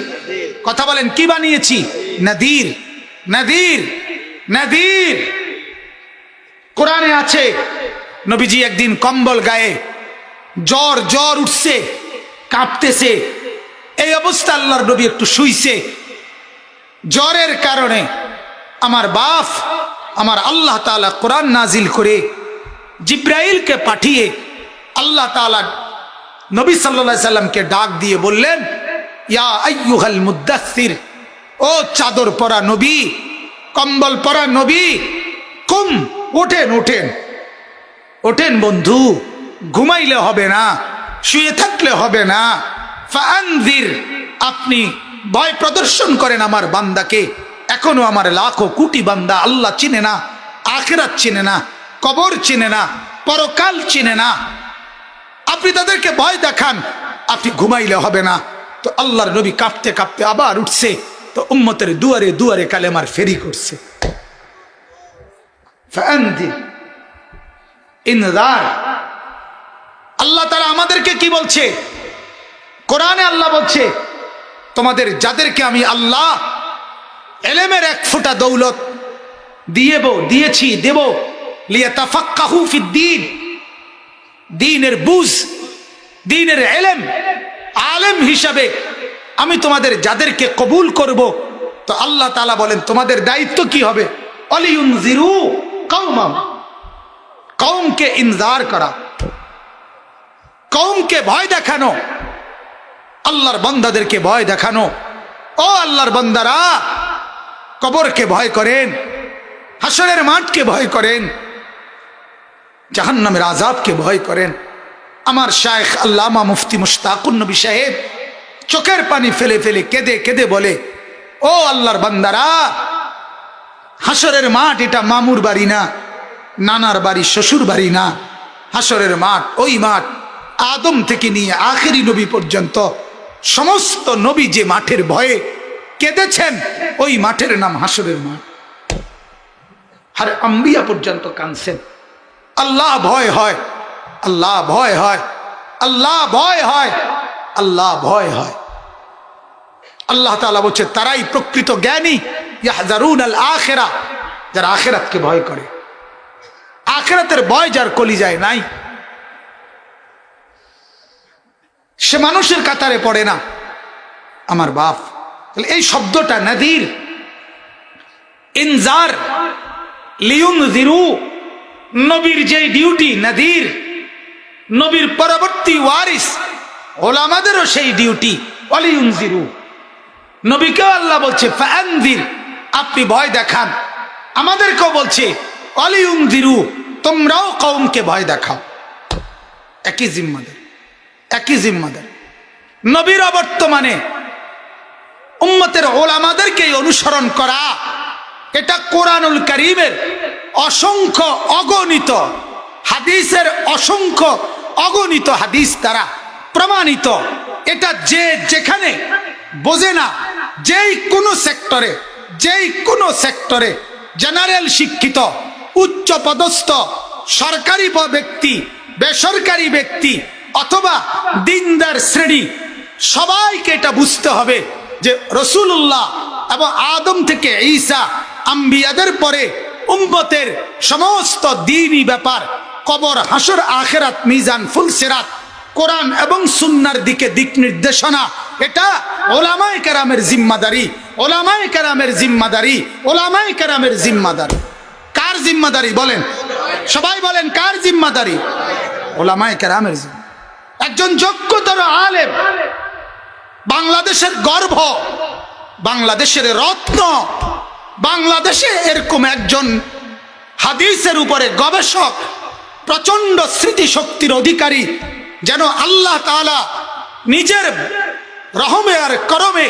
কথা বলেন, কি বানিয়েছি? নাদির। নাদির, নাদির। কোরআনে আছে নবীজি একদিন কম্বল গায়ে, জ্বর জ্বর উঠছে, কাঁপতেছে। এই অবস্থা আল্লাহর নবী একটু শুইছে। জ্বরের কারণে আমার বাপ, আমার আল্লাহ তাআলা কোরআন নাজিল করে জিব্রাইলকে পাঠিয়ে আল্লাহ তাআলা নবী সাল্লাল্লাহু আলাইহি সাল্লামকে ডাক দিয়ে বললেন, ইয়া আইয়ুহাল মুদ্দাসসির, ও চাদর পরা নবী, কম্বল পরা নবী, কুম, ওঠেন ওঠেন ওঠেন বন্ধু, ঘুমাইলে হবে না, শুয়ে থাকলে হবে না। ফাআনযির, আপনি ভয় প্রদর্শন করেন আমার বান্দাকে। এখনো আমার লাখো কোটি বান্দা আল্লাহ চিনে না, আখিরাত চিনে না, কবর চিনে না, পরকাল চিনে না। আপনি তাদেরকে ভয় দেখান, আপনি ঘুমাইলে হবে না। তো আল্লাহর নবী কাঁপতে কাঁপতে আবার উঠছে, তো উম্মতের দুয়ারে দুয়ারে কালেমার ফেরি করছে। ফাআনযির, ইনযার। আল্লাহ তাআলা আমাদেরকে কি বলছে? কোরআনে আল্লাহ বলছে তোমাদের যাদেরকে আমি আল্লাহ ইলমের এক ফোঁটা দৌলত দিয়েছি, দেব, লিয়াতাফাক্কাহু ফিদ্দীন, দ্বীনের বুঝ, দ্বীনের ইলম, আলেম হিসাবে আমি তোমাদের যাদেরকে কবুল করব, তো আল্লাহ তাআলা বলেন তোমাদের দায়িত্ব কি হবে? অলিউনজিরু কওমান, কওমকে ইনজার করা, কওমকে ভয় দেখানো, আল্লাহর বান্দাদেরকে ভয় দেখানো। ও আল্লাহর বান্দারা, কবরকে ভয় করেন, হাসরের মাঠকে ভয় করেন, জাহান্নামের আযাবকে ভয় করেন। আমার শায়েখ আল্লামা মুফতি মুশতাকুন নবী সাহেব চোখের পানি ফেলে ফেলে কেঁদে কেঁদে বলে, ও আল্লাহর বান্দারা, হাসরের মাঠ এটা মামুর বাড়ি না, নানার বাড়ি, শ্বশুর বাড়ি না। হাসরের মাঠ ওই মাঠ আদম থেকে নিয়ে আখেরি নবী পর্যন্ত সমস্ত নবী যে মাঠের ভয়ে কেঁদেছেন, ওই মাঠের নাম হাসরের মাঠ। আর আম্বিয়া পর্যন্ত কাঁদছেন। আল্লাহ ভয় হয়, আল্লাহ ভয় হয়, আল্লাহ ভয় হয়, আল্লাহ ভয় হয়। আল্লাহ তাআলা বলছে তারাই প্রকৃত জ্ঞানী, ইয়াহযারুনাল আখিরা, যারা আখিরাতকে ভয় করে। আখিরাতের ভয় যার কলিজায় নাই, সে মানুষের কাতারে পড়ে না। আমার বাপ, তাহলে এই শব্দটা নাদির, ইনজার, লিউনজিরু, নবীর যে ডিউটি নাদির, নবীর পরবর্তী ওয়ারিস ওলামাদেরও সেই ডিউটি। অলিউনজিরু, নবীকেও আল্লাহ বলছে ফাআনযির, আপনি ভয় দেখান। আমাদেরকেও বলছে অলিউনজিরু, তোমরাও কওমকে ভয় দেখাও। একই জিম্মাদার, একই জিম্মাদার। নবীর বর্তমানে উম্মতের ওলামাদেরকে অনুসরণ করা, এটা কোরআনুল কারীমের অসংখ্য অগণিত হাদিসের অসংখ্য অগণিত হাদিস দ্বারা প্রমাণিত। এটা যে যেখানে বোঝে না, যেই কোনো সেক্টরে, যেই কোনো সেক্টরে জেনারেল শিক্ষিত, উচ্চ পদস্থ, সরকারি ব্যক্তি, বেসরকারি ব্যক্তি অথবা দিনদার শ্রেণী, সবাইকে এটা বুঝতে হবে যে রাসূলুল্লাহ এবং আদম থেকে ঈসা আম্বিয়াদের পরে উম্মতের সমস্ত দ্বীনি ব্যাপার, কবর, হাসর, আখিরাত, মিজান, ফুলসিরাত, কোরআন এবং সুন্নাহর দিকে দিক নির্দেশনা, এটা ওলামায়ে কেরামের জিম্মাদারি, ওলামায়ে কেরামের জিম্মাদারি, ওলামায়ে কেরামের জিম্মাদারি। কার জিম্মাদারি বলেন? সবাই বলেন কার জিম্মাদারি? ওলামায়ে কেরামের। একজন যোগ্যতর আলেম, বাংলাদেশের গর্ব, বাংলাদেশের রত্ন, বাংলাদেশে এরকম একজন হাদিসের উপরে গবেষক, প্রচন্ড স্মৃতিশক্তির অধিকারী, যেন আল্লাহ তাআলা নিজের রহমে আর করমে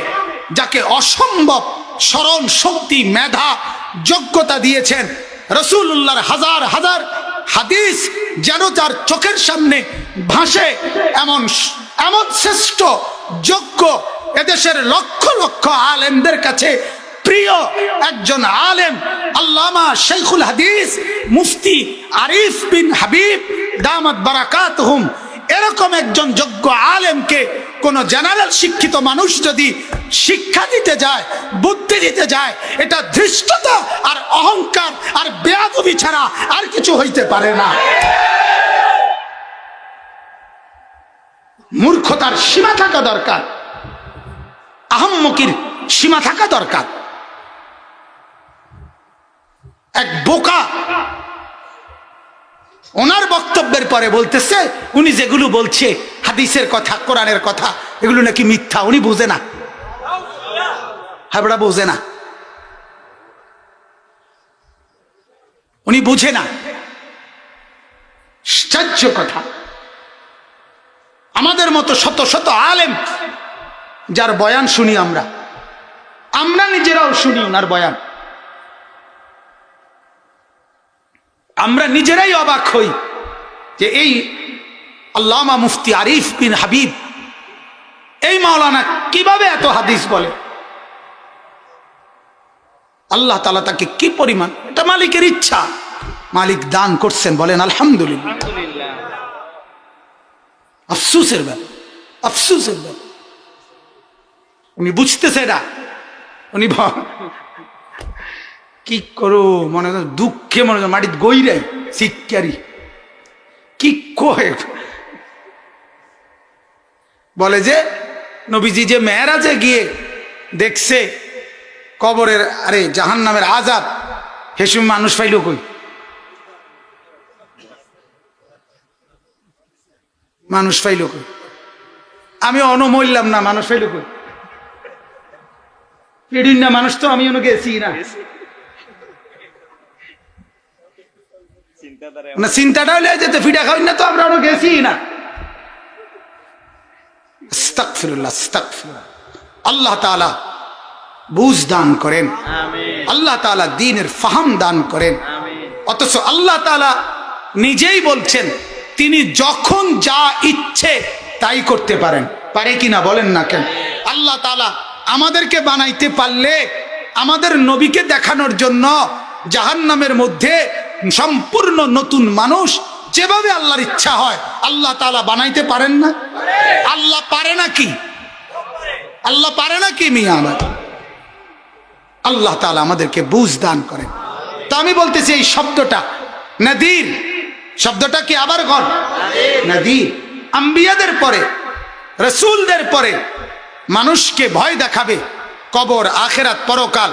যাকে অসম্ভব স্মরণ শক্তি, মেধা, যোগ্যতা দিয়েছেন। রাসূলুল্লাহর হাজার হাজার হাদিস যেন তার চোখের সামনে ভাসে, এমন এমন শ্রেষ্ঠ যোগ্য, এদেশের লক্ষ লক্ষ আলেমদের কাছে প্রিয় একজন আলেম আল্লামা শাইখুল হাদিস মুফতি আরিফ বিন হাবিব দামাত বারাকাতুহুম। এরকম একজন যোগ্য আলেমকে কোন জেনারেল শিক্ষিত মানুষ যদি শিক্ষা দিতে যায়, বুদ্ধি দিতে যায়, এটা ধৃষ্টতা আর অহংকার আর বেয়াদবি ছাড়া আর কিছু হইতে পারে না। মূর্খতার সীমা থাকা দরকার, আহম্মকির সীমা থাকা দরকার। এক বোকা ওনার বক্তব্যের পরে বলতেছে উনি যেগুলো বলছে হাদিসের কথা, কোরআনের কথা, এগুলো নাকি মিথ্যা। উনি বুঝে না, হাবড়া বুঝে না, উনি বুঝে না। আশ্চর্য কথা, আমাদের মতো শত শত আলেম যার বয়ান শুনি, আমরা নিজেরাও শুনি ওনার বয়ান, আমরা নিজেরাই অবাক হই যে এই আল্লামা মুফতি আরিফ বিন হাবিব, এই মাওলানা কিভাবে এত হাদিস বলে। আল্লাহ তাআলা তাকে কি পরিমাণ, এটা মালিকের ইচ্ছা, মালিক দান করছেন, বলেন আলহামদুলিল্লাহ। আফসোসের ব্যাপার, আফসোসের ব্যাপার। উনি বুঝতেছে না, উনি কি করো মনে দুঃখে মনে মাটির গইরাই শিক্ষারি কি কহে, বলে যে নবীজি যে মেরাজে গিয়ে দেখছে কবরের, আরে জাহান্নামের আযাব, হেসুম মানুষ পাইল কই? মানুষ পাইল কই? আমি অনমইলাম না, মানুষ পাইল কই? পেডিন না মানুষ তো, আমি গেছি না, চিন্তাটা হলে যেতে ফিডা খাই না তো, আমরা গেছি না। আস্তাগফিরুল্লাহ, আস্তাগফিরুল্লাহ। আল্লাহ তাআলা বুঝ দান করেন, আল্লাহ তাআলা দ্বীনের ফাহাম দান করেন। অথচ আল্লাহ তাআলা নিজেই বলছেন তিনি যখন যা ইচ্ছে তাই করতে পারেন, পারে কিনা বলেন না কেন? আল্লাহ তাআলা আমাদেরকে বানাইতে পারলে আমাদের নবীকে দেখানোর জন্য জাহান্নামের মধ্যে সম্পূর্ণ নতুন মানুষ যেভাবে আল্লাহর ইচ্ছা হয় আল্লাহ তাআলা বানাইতে পারেন না? আল্লাহ পারে নাকি? আল্লাহ পারে নাকি মিয়া? আল্লাহ তাআলা আমাদেরকে বুঝ দান করেন। তো আমি বলতেছি এই শব্দটা নাদির, শব্দটা কি আবার গণ নাদির, আম্বিয়াদের পরে, রাসূলদের পরে মানুষকে ভয় দেখাবে, কবর, আখিরাত, পরকাল,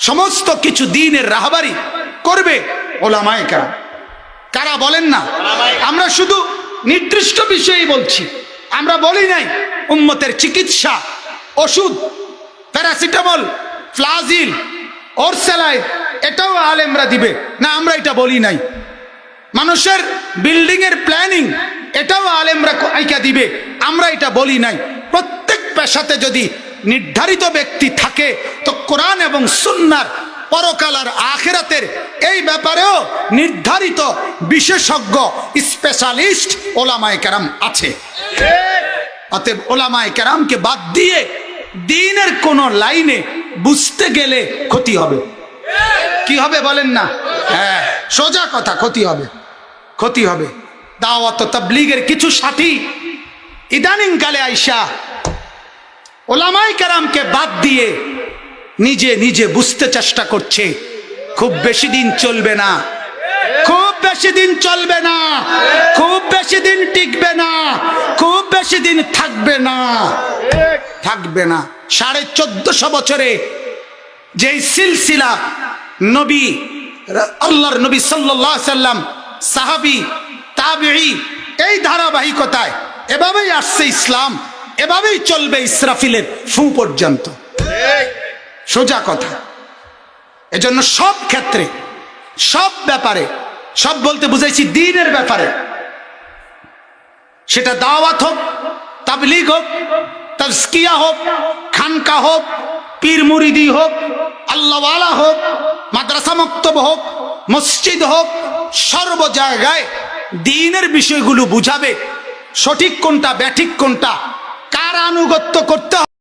সমস্ত কিছু দ্বীনের রাহবারি করবে ওলামায়ে কেরাম। কারা বলেন না? আমরা শুধু নির্দিষ্ট বিষয়ই বলছি, আমরা বলি নাই উম্মতের চিকিৎসা, ওষুধ, প্যারাসিটামল, ফ্লাজিল, ওরসেলাইন এটাও আলেমরা দিবে না, আমরা এটা বলি নাই। মানুষের বিল্ডিং এর প্ল্যানিং এটাও আলেমরা আইকা দিবে, আমরা এটা বলি নাই। প্রত্যেক পেশাতে যদি নির্ধারিত ব্যক্তি থাকে তো কোরআন এবং সুন্নাহর পরকাল আর আখিরাতের এই ব্যাপারেও নির্ধারিত বিশেষজ্ঞ স্পেশালিস্ট ওলামায়ে কেরাম আছে। অতএব ওলামায়ে কেরামকে বাদ দিয়ে দ্বীনের কোন লাইনে বুঝতে গেলে ক্ষতি হবে। কি হবে বলেন না? হ্যাঁ, সোজা কথা, ক্ষতি হবে, ক্ষতি হবে। দাওয়াত ও তাবলীগের কিছু সাথী ইদানিং কালে আইসা ওলামায়ে কেরামকে বাদ দিয়ে নিজে নিজে বুঝতে চেষ্টা করছে। খুব বেশি দিন চলবে না, খুব বেশি দিন চলবে না, খুব বেশি দিন টিকবে না, খুব বেশি দিন থাকবে না, থাকবে না। 1450 বছরে যেই সিলসিলা নবী, আল্লাহর নবী সাল্লাল্লাহু আলাইহি সাল্লাম, সাহাবী, তাবেঈ, এই ধারাবাহিকতায় এভাবেই আসছে ইসলাম, এভাবেই চলবে ইসরাফিলের ফু পর্যন্ত। সোজা কথা। এজন্য সব ক্ষেত্রে, সব ব্যাপারে, সব বলতে বুঝাইছি দ্বীনের ব্যাপারে, সেটা দাওয়াত হোক, তাবলীগ হোক, তাজকিয়া হোক, খানকা হোক, পীর মুরিদি হোক, আল্লাহওয়ালা হোক, মাদ্রাসা মক্তব হোক, মসজিদ হোক, সর্ব জায়গায় দ্বীনের বিষয়গুলো বুঝাবে। সঠিক কোনটা, ব্যাঠিক কোনটা, কার আনুগত্য করতে হবে।